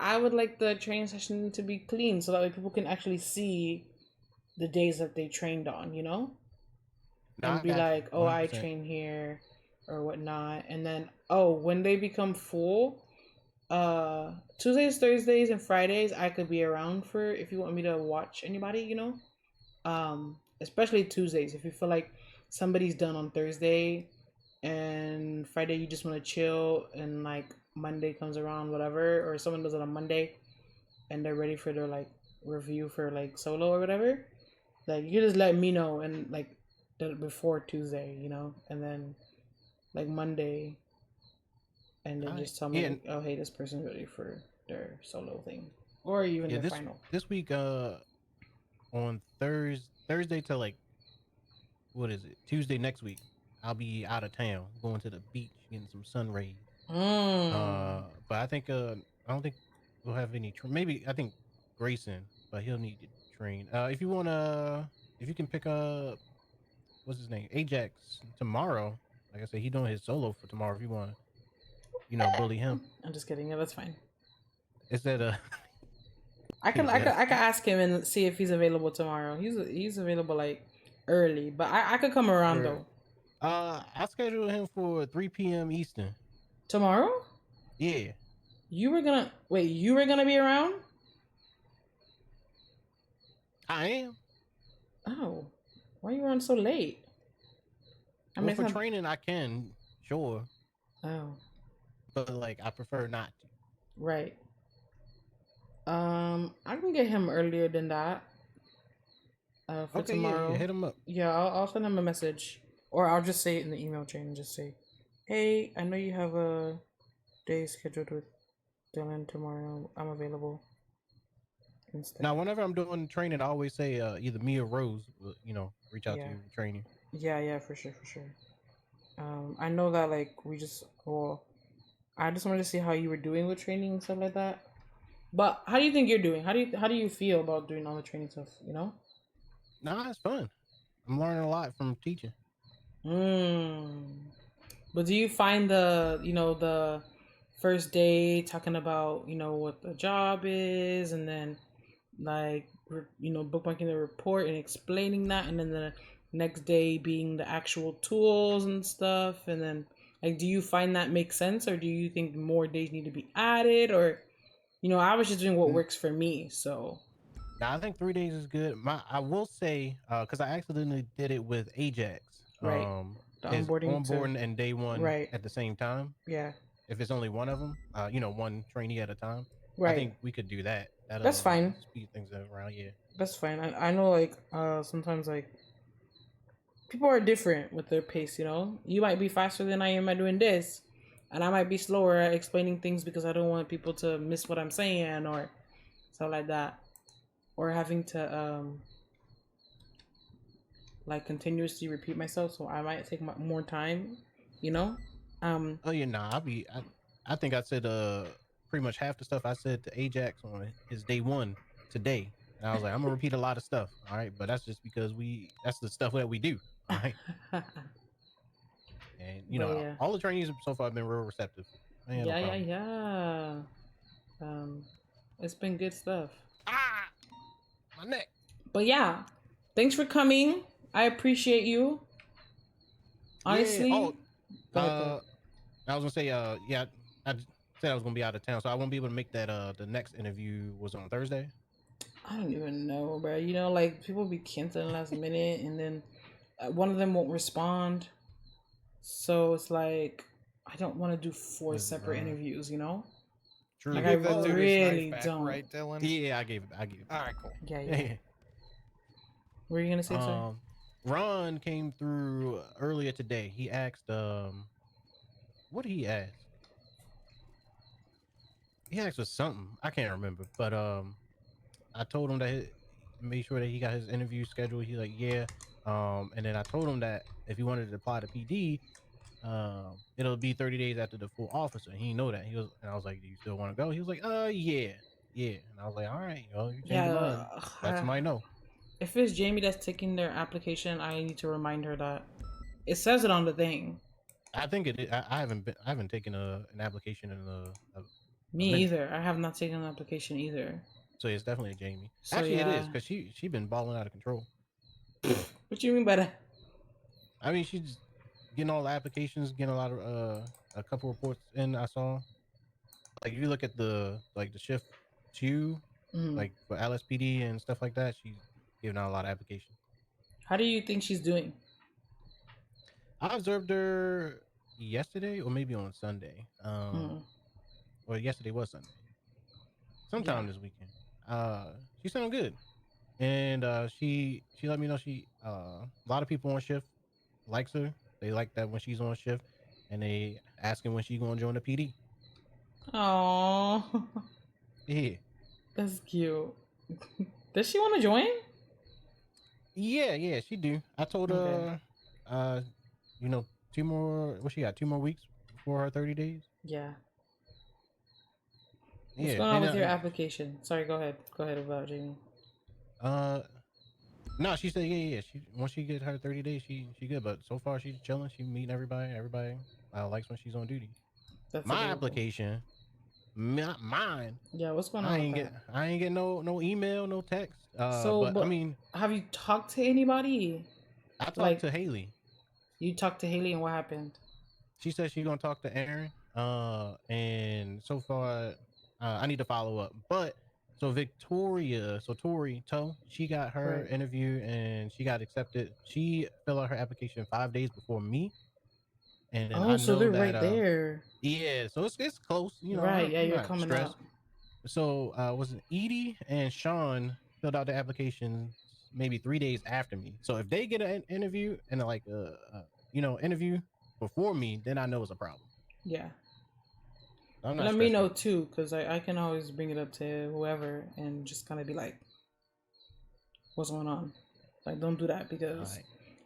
I would like the training session to be clean so that way people can actually see the days that they trained on, and be like, oh, I train here or whatnot. And then, when they become full, Tuesdays, Thursdays, and Fridays, I could be around for if you want me to watch anybody, especially Tuesdays. If you feel like somebody's done on Thursday and Friday you just want to chill, and like Monday comes around, whatever, or someone does it on Monday and they're ready for their like review for like solo or whatever, like you just let me know and like before Tuesday, and then like Monday, and then just tell me, like, oh, hey, this person's ready for their solo thing, or even their final. This week, on Thursday to like, what is it? Tuesday next week, I'll be out of town, going to the beach, getting some sun rays. But I think I don't think we'll have any. Maybe I think Grayson, but he'll need to train. If you can pick up, what's his name, Ajax tomorrow. Like I said, he doing his solo for tomorrow. If you want to, bully him. I'm just kidding. Yeah, that's fine. Is that I can ask him and see if he's available tomorrow. He's available like early, but I could come around though. I scheduled him for 3 p.m. Eastern. Tomorrow? Yeah. You were gonna be around? I am. Oh, why are you on so late? I mean, for training, I can, sure. Oh. But like, I prefer not to. Right. I can get him earlier than that. For tomorrow. Yeah, hit him up. Yeah, I'll send him a message, or I'll just say it in the email chain and just say, "Hey, I know you have a day scheduled with Dylan tomorrow. I'm available." Instead. Now, whenever I'm doing training, I always say either me or Rose, reach out to you for training. Yeah, for sure. I know that like I just wanted to see how you were doing with training and stuff like that. But how do you think you're doing? How do you feel about doing all the training stuff? Nah, it's fun. I'm learning a lot from teaching. But do you find the first day talking about what the job is, and then like bookmarking the report and explaining that, and then the next day being the actual tools and stuff, and then like, do you find that makes sense, or do you think more days need to be added, or I was just doing what works for me, so Now I think 3 days is good. I will say, because I accidentally did it with Ajax. Right. The His onboarding to onboarding and day one right. at the same time. Yeah. If it's only one of them, one trainee at a time. I Right. think we could do that. That's That'll fine. speed things around. Yeah. That's fine. I know like sometimes like people are different with their pace, you know? You might be faster than I am at doing this, and I might be slower at explaining things because I don't want people to miss what I'm saying or stuff like that. Or having to like continuously repeat myself, so I might take more time, you know? Oh yeah, nah. I think I said pretty much half the stuff I said to Ajax on his day one today. And I was like, I'm gonna repeat a lot of stuff. All right, but that's just because that's the stuff that we do. All right. And But yeah. all the trainees so far have been real receptive. I ain't no Yeah, problem. yeah. Um it's been good stuff. Ah, my neck. But yeah, thanks for coming. I appreciate you. Yeah. Honestly. Oh, Go ahead, go ahead. I was gonna say, yeah, said I was gonna be out of town, so I won't be able to make that. The next interview was on Thursday. I don't even know, bro. You know, like people be canceling last minute, and then one of them won't respond. So it's like I don't want to do four Was it separate Ron? interviews. You know, True. You like I gave that dude his really knife back, don't. right, Dylan? Yeah, I gave it. I gave it. All right, cool. Yeah, yeah. What are you gonna say, sir? Ron came through earlier today. He asked, what did he ask? He asked for something. I can't remember, but I told him that made sure that he got his interview scheduled. He's like, yeah. And then I told him that if he wanted to apply to PD, it'll be 30 days after the full officer. He didn't know that. And I was like, do you still want to go? He was like, yeah, yeah. And I was like, all right, you change your mind. Let somebody know. If it's Jamie that's taking their application, I need to remind her that it says it on the thing. I think it. I haven't taken an application in a Me minute. either. I have not taken an application either. So it's definitely Jamie. So, Actually, it is yeah. because she been balling out of control. What you mean by that? I mean, she's getting all the applications, getting a lot of a couple reports in. I saw, like, if you look at the shift two, like for LSPD and stuff like that, she's giving out a lot of applications. How do you think she's doing? I observed her yesterday, or maybe on Sunday. Or yesterday was Sunday. Sometime this weekend. She sounded good, and she let me know a lot of people on shift likes her. They like that when she's on shift, and they asking when she's gonna join the PD. Oh, Yeah, that's cute. Does she want to join? yeah, she do. I told her, you know, 2 more. What she got? 2 more weeks before her 30 days. Yeah. Yeah. What's going on with your application? Sorry, go ahead. Go ahead about Jamie. No, she said yeah. She once she get her 30 days, she good. But so far she's chilling. She meeting everybody. Everybody likes when she's on duty. That's my adorable. Application, mine. Yeah, what's going on? I ain't get no email, no text. But I mean, have you talked to anybody? I talked to Haley. You talked to Haley, and what happened? She said she's gonna talk to Aaron. And so far, I need to follow up. But so Tori Toe, she got her interview and she got accepted. She filled out her application 5 days before me. And then I know so they're that, right there. Yeah, so it's close. You know, right? Yeah, I'm you're not coming stressed. up. So was it Edie and Sean filled out the application maybe 3 days after me. So if they get an interview and interview before me, then I know it's a problem. Yeah. I'm not Let me know too, because I can always bring it up to whoever and just kind of be like, what's going on? Like, don't do that because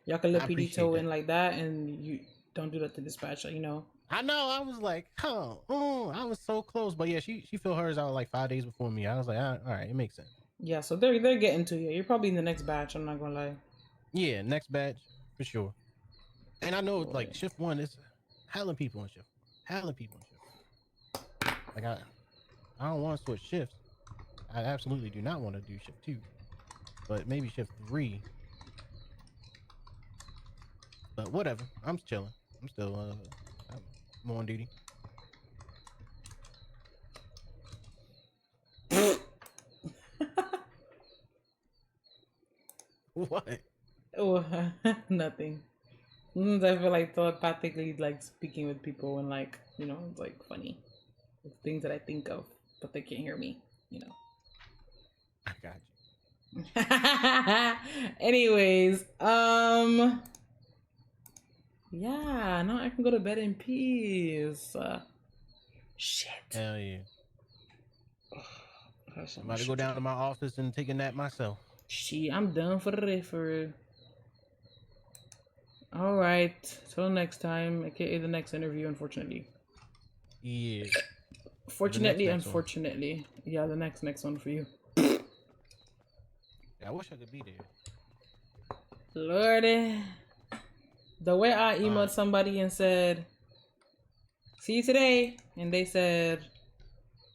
y'all can let PD toe in like that, and you don't do that to dispatch, you know. I know. I was like, I was so close. But yeah, she filled hers out like 5 days before me. I was like, all right, it makes sense. Yeah, so they're getting to you. You're probably in the next batch. I'm not gonna lie. Yeah, next batch for sure. And I know like shift one is hella people in shift. Like I don't want to switch shifts. I absolutely do not want to do shift 2, but maybe shift 3. But whatever, I'm chilling. I'm still I'm on duty. What? Oh, nothing. Sometimes I feel like telepathically like speaking with people and like, you know, it's like funny. It's things that I think of, but they can't hear me, you know. I got you. Anyways, yeah, now I can go to bed in peace. Shit. Hell yeah. I have so I'm much about to go shit down do. to my office and take a nap myself. Shit, I'm done for the day for real. All right, till next time, aka the next interview. Unfortunately, Yeah. fortunately, next one. unfortunately, yeah, the next one for you. I wish I could be there. Lordy, the way I emailed Alright. somebody and said, "See you today," and they said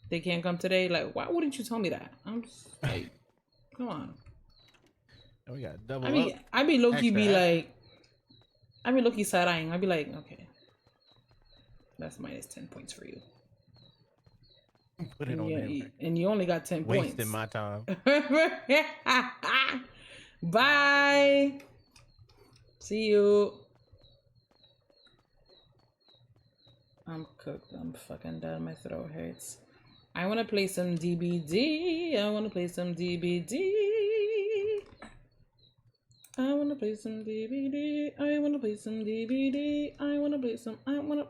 they can't come today. Like, why wouldn't you tell me that? I'm just like, come on. Oh, we got double up. I be low key Extra, be extra. like, I be low key side eyeing. I be like, okay, that's minus 10 points for you. Put it And on you, there. and you only got 10 points. Wasting my time. Bye. See you. I'm cooked. I'm fucking done. My throat hurts. I want to play some DBD. I want to play some DBD. I want to play some DVD. I want to play some DVD. I want to play some. I want to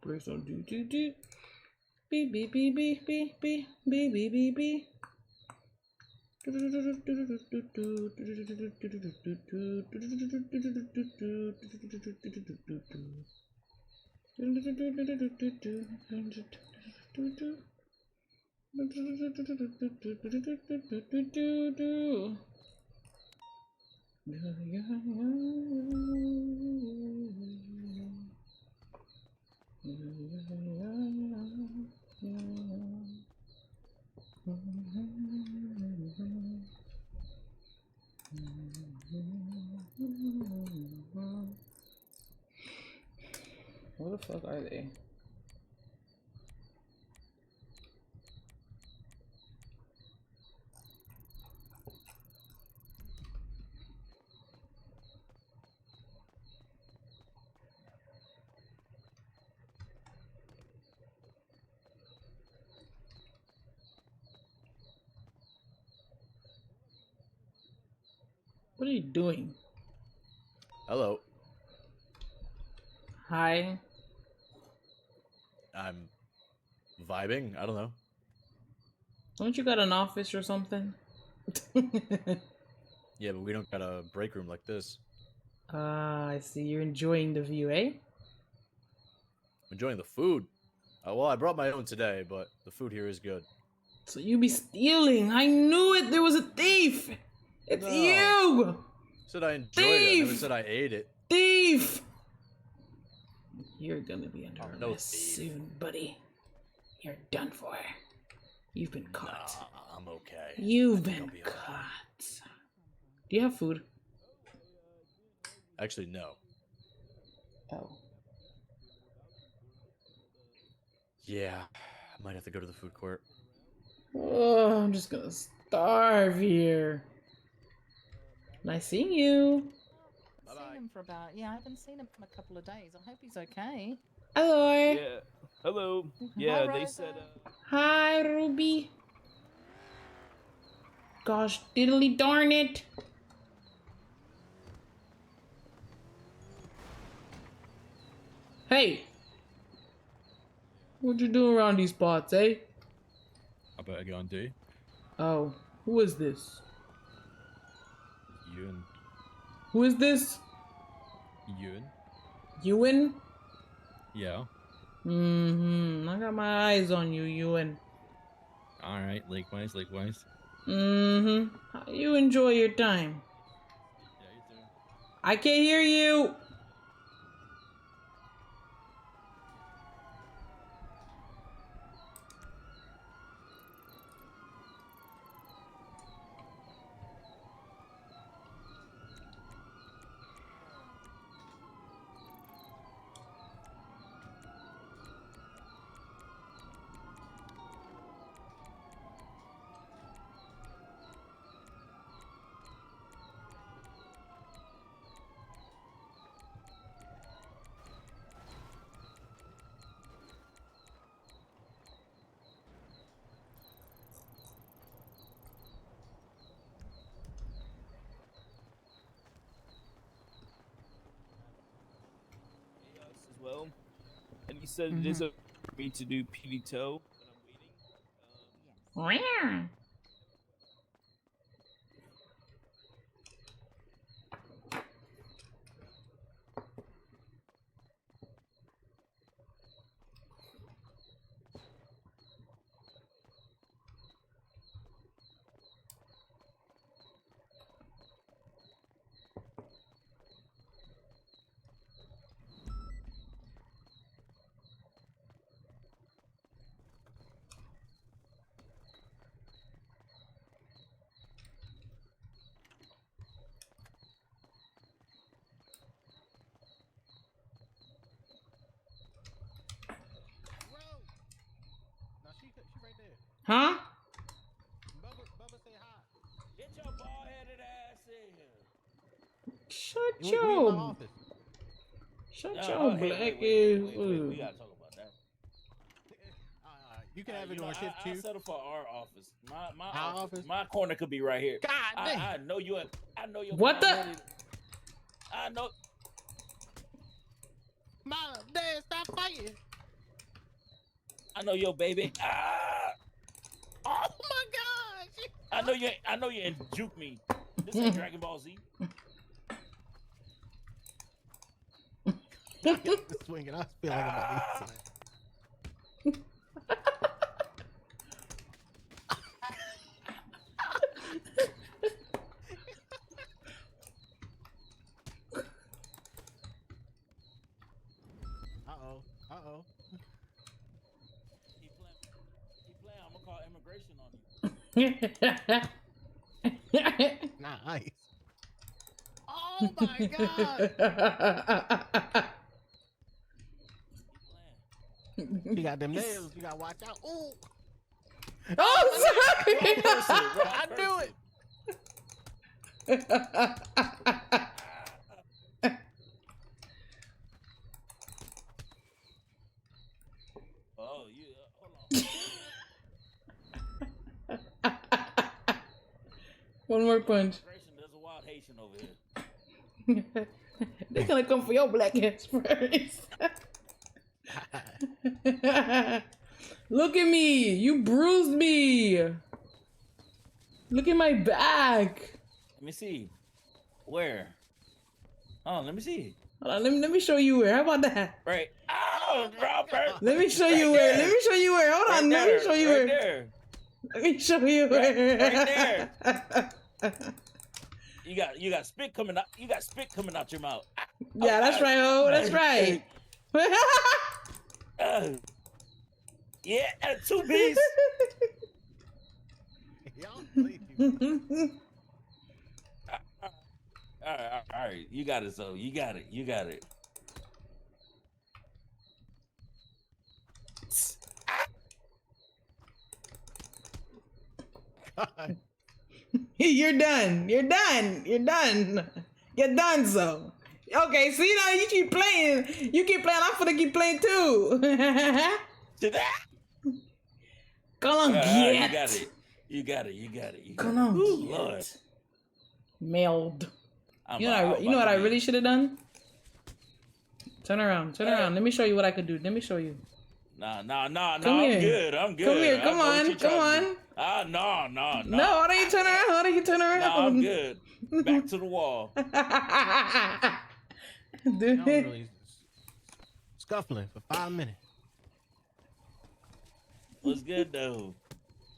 play some DVD. Beep beep beep beep beep beep beep beep beep beep. Where the fuck are they? What are you doing? Hello. Hi. I'm vibing. I don't know. Don't you got an office or something? Yeah, but we don't got a break room like this. Ah, I see. You're enjoying the view, eh? I'm enjoying the food. Well, I brought my own today, but the food here is good. So you be stealing. I knew it. There was a thief. It's No. you. Said I enjoyed it. I never Thief! said I ate it. Thief. You're gonna be under I'm no arrest thief. soon, buddy. You're done for. You've been caught. Nah, I'm okay. You've I think I'll been be okay. caught. Do you have food? Actually, no. Oh. Yeah, I might have to go to the food court. Oh, I'm just gonna starve here. Nice seeing you. Seen him for about, I haven't seen him for a couple of days. I hope he's okay. Hello. Yeah. Hello. Yeah, they Rosa. said. Hi, Ruby. Gosh, diddly darn it. Hey. What you doing around these spots, eh? I better go and do. Oh, who is this? Ewan. Who is this? Ewan. Ewan? Yeah. I got my eyes on you, Ewan. All right. Likewise. Likewise. How you enjoy your time? Yeah, you too. I can't hear you. well. And he said it is okay for me to do PD toe when I'm waiting. Wow. No, she right there. Huh? Bubba say hi. Get your bald-headed ass in here. Shut We in my your office. shut No, your hey, black wait, ass. we gotta talk about that. You can have it on shift I too. settle for our office. My Our office. office? My corner could be right here. God damn. I know you. I know your. What the? bald-headed- I know. Mom, Dad, stop fighting. I know your baby. Ah! Oh my gosh. I know you. I know you and juke me. This ain't Dragon Ball Z. Swinging. I feel like I'm about to eat something. Uh-oh. Keep playing. I'm gonna call immigration on you. Nice. Oh my god. You got them nails. You gotta watch out. Ooh. Oh, sorry. I knew it. Oh, you. Hold on. One more punch. Immigration. There's a wild Haitian over here. They're gonna come for your black ass first. Look at me. You bruised me. Look at my back. Let me see. Where? Oh, let me see. Hold on, let me show you where. How about that? Right. Oh, Robert. Let me show you where. Let me show you where. Hold on. Let me show you where. There. Let me show you where. Right there. You got spit coming out. You got spit coming out your mouth. Yeah, that's right, ho. That's right. Yeah, 2 piece. Y'all believe you. All right. You got it, so you got it. God. You're done. You're done. You're done, so. Okay, see now you keep playing. I'm finna keep playing too. To that. Come on, get. You got it. Come on, Lord. get. Mailed. I'm You know what I really should have done? Turn around. Let me show you what I could do. Let me show you. Nah. Come here. I'm good. Come here. Come I know what on. you're Come trying to on. do. No. No, why don't you turn around? No, I'm good. Back to the wall. Dude. Y'all really scuffling for 5 minutes. What's good though?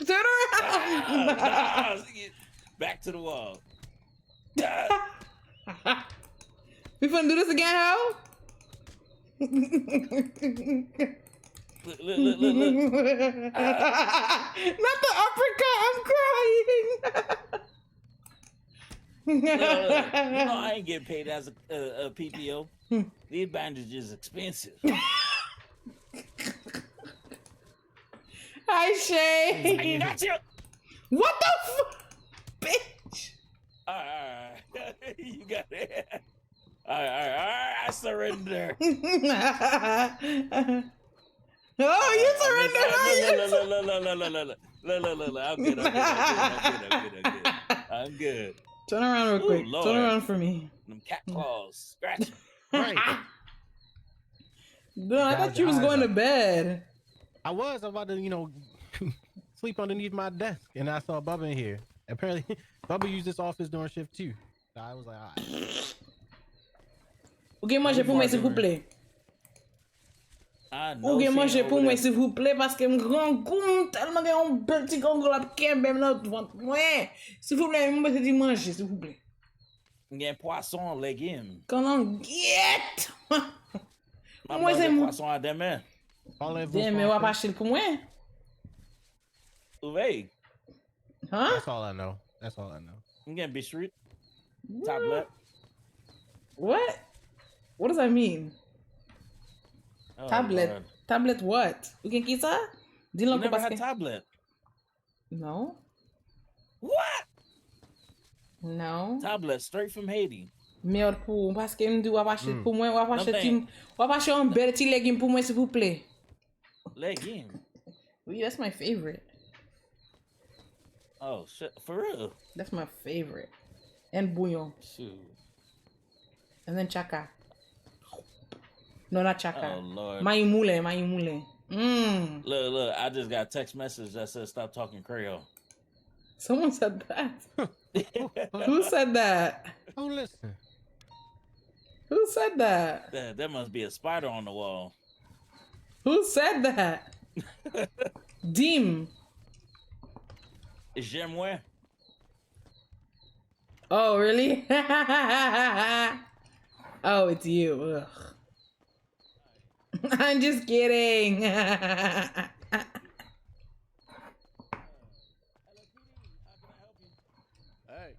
Turn around. Nah, back to the wall. We finna do this again, ho? Look. Not the uppercut. I'm crying. Look. You know I ain't getting paid as a PPO. These bandages is expensive. Hi, Shay. Got you. What the bitch? All right. You got it. All right. I surrender. Oh, you surrender. Look. I'm good. Turn around real quick. Lord. Turn around for me. Them cat claws. Scratch. Right. Dude, I Gouge thought you your was eyes going to out. bed. I was about to, sleep underneath my desk, and I saw Bubba in here. Apparently, Bubba used this office during shift too. So I was like, all right. Ou gen manje pou mwen s'il vous plaît. I Ou know gen she manje ain't pou over mwen there. s'il vous plaît parce que m gran goun tellement gen yon bel ti gongol ap kembe m nan vant mwen. S'il vous plaît, m mwen se di manje s'il vous plaît. Gen poisson légumes. Konan get. Ma Mwen se mange m poisson à demain. Deme wap achil pou mwen. Ouve. Huh? That's all I know. That's all I know. Gen bichrit. Tablet. What? What does that mean? Oh, Tablet. Lord. Tablet what? Ou gen ki sa? Din You lan ko never had paske. tablet. No. What? No. Tablet straight from Haiti. Merde pou, paske m di wap achil pou mwen, wap achil Nothing. wap achil yon bel ti legim pou mwen s'il vous plaît. Legume. Oui, that's my favorite. Oh shit, for real? That's my favorite. And bouillon. Shoot. And then chaka. No, not chaka. Oh Lord. Mayi moule. Mmm. Look, I just got a text message that said stop talking Creole. Someone said that. Who said that? Oh, listen. Who said that? There must be a spider on the wall. Who said that? Dim. J'aime ouais. Oh, really? Oh, it's you. Ugh. I'm just kidding. Hey.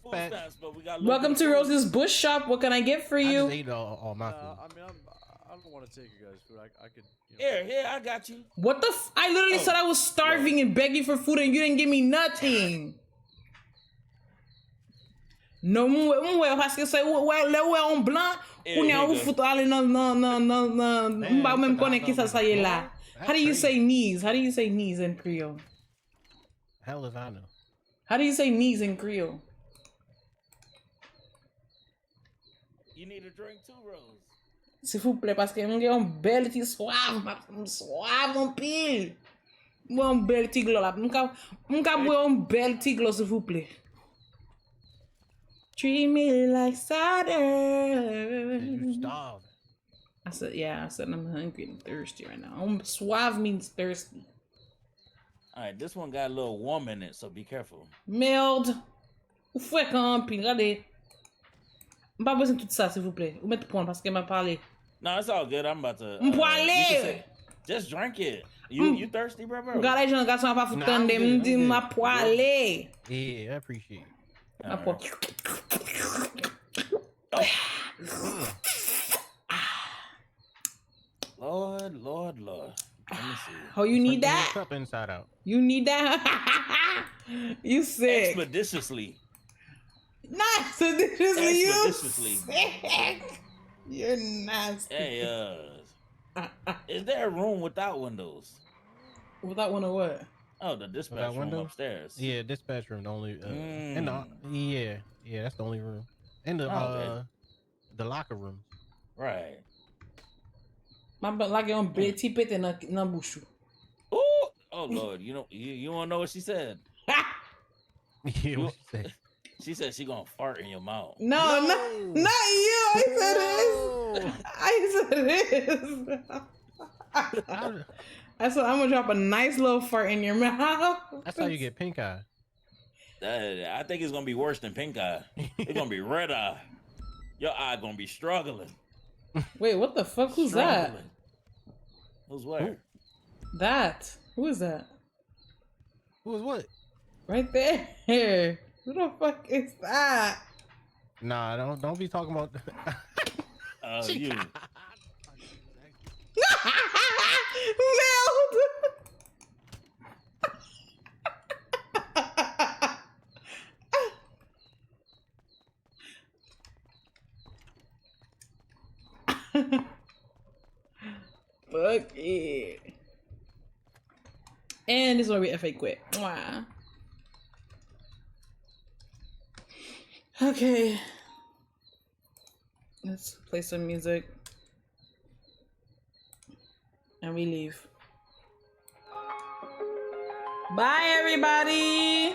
Food stamps, but we got Welcome to Rose's Bush Shop. What can I get for I you? just ate all my food. I mean, I don't want to take you guys' food. I could. Here, I got you. What the I literally said I was starving and begging for food and you didn't give me nothing. No, mwen paske se le ou en blanc, ou ne ou fout ale nan mba mwen konen ki sa ye la. How do you say knees? How do you say knees in Creole? Hell if I know. How do you say knees in Creole? You need a drink too, Rose. S'il vous plaît, parce que mwen gen yon bel ti soif, mwen soif mon pil. Mwen yon bel ti glo la. Mwen ka bwe yon bel ti glo, s'il vous plaît. Treat me like cider. You starved. I said I'm hungry and thirsty right now. Suave means thirsty. Alright, this one got a little warm in it, so be careful. Merde. Ou fwe kan pil, gade. Mpa bezen tout sa, s'il vous plaît. Ou met pon, paske m'a parlé. No, it's all good. I'm about to. Mpo you can ale. say- Just drink it. You thirsty, bro? Gade jen gason pa futan de, I'm mdi good. m'a poale. Yeah, I appreciate it. M'a po. Lord. Let me see. Oh, you need Turn the that? cup inside out. You need that? You sick. Expeditiously. Not expeditiously, you Expeditiously. sick. You're nasty. Hey, is there a room without windows? Without one or what? Oh, the dispatch Without room windows? upstairs. Yeah, dispatch room the only. And yeah, that's the only room. And Okay. the locker room. Right. M'a like yon bel ti pete nan bouchou. Ooh. Oh Lord, you wanna know what she said? Yeah, what you say? She said she gonna fart in your mouth. No, not you. I said this. I said I'm gonna drop a nice little fart in your mouth. That's how you get pink eye. I think it's gonna be worse than pink eye. It's gonna be red eye. Your eye gonna be struggling. Wait, what the fuck? Who's that? Struggling. Who's where? That? Who is that? Who was what? Right there. Who the fuck is that? Nah, don't be talking about. You. Meld. Fuck it. And this is where we FA quit. Mwah. Okay. Let's play some music. And we leave. Bye, everybody.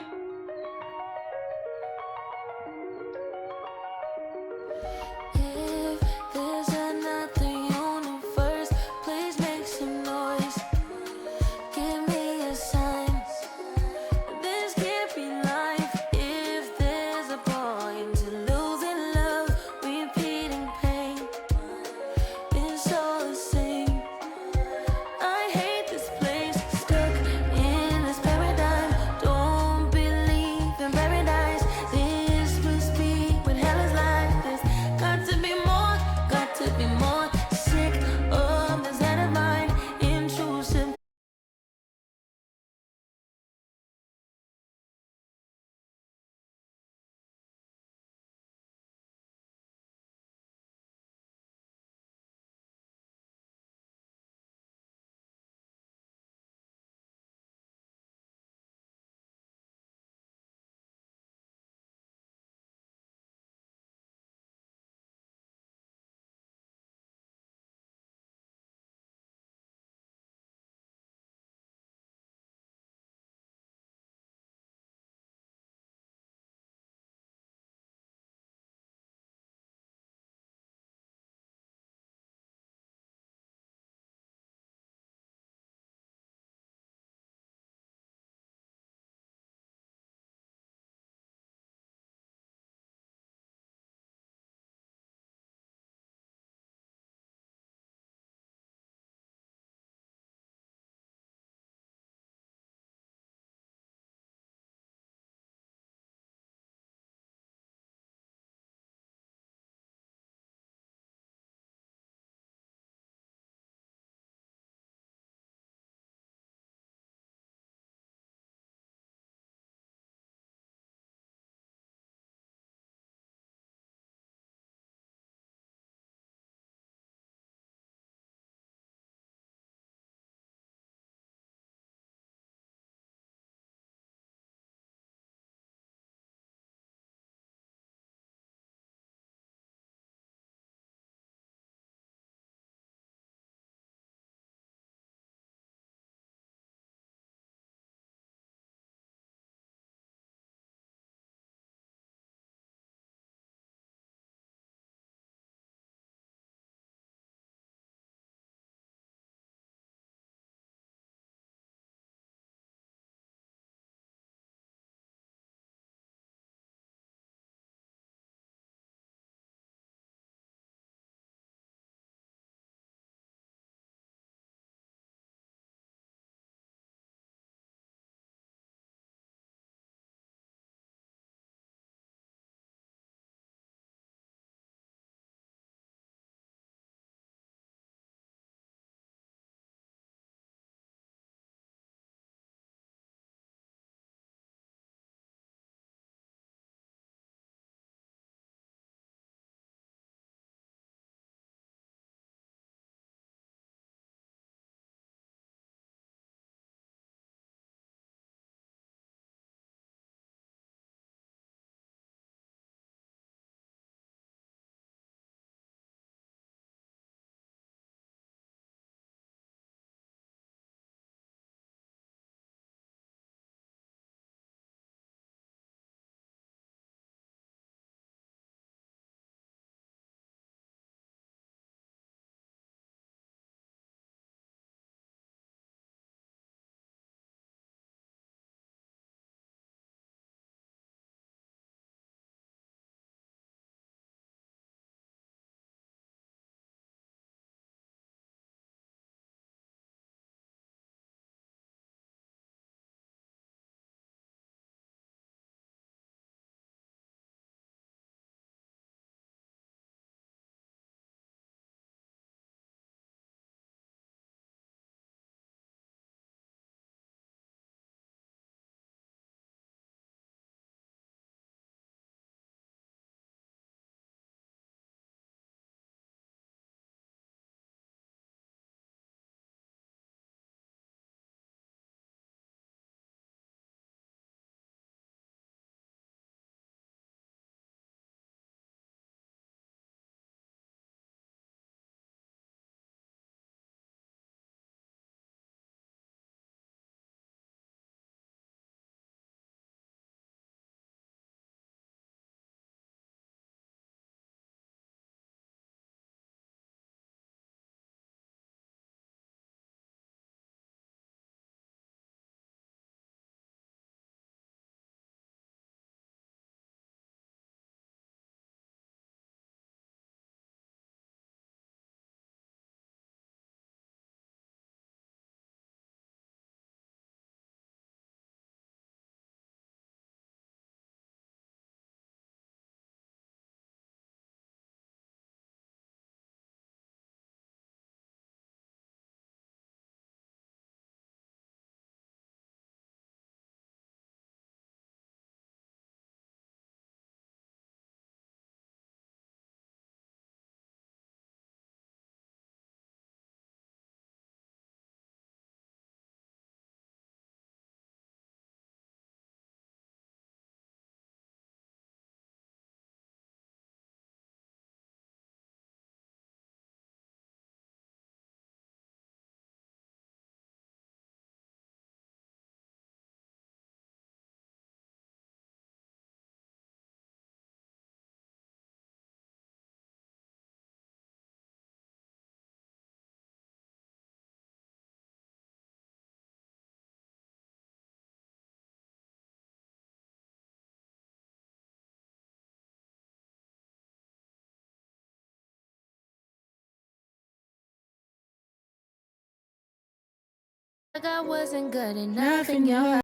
Like I wasn't good enough in your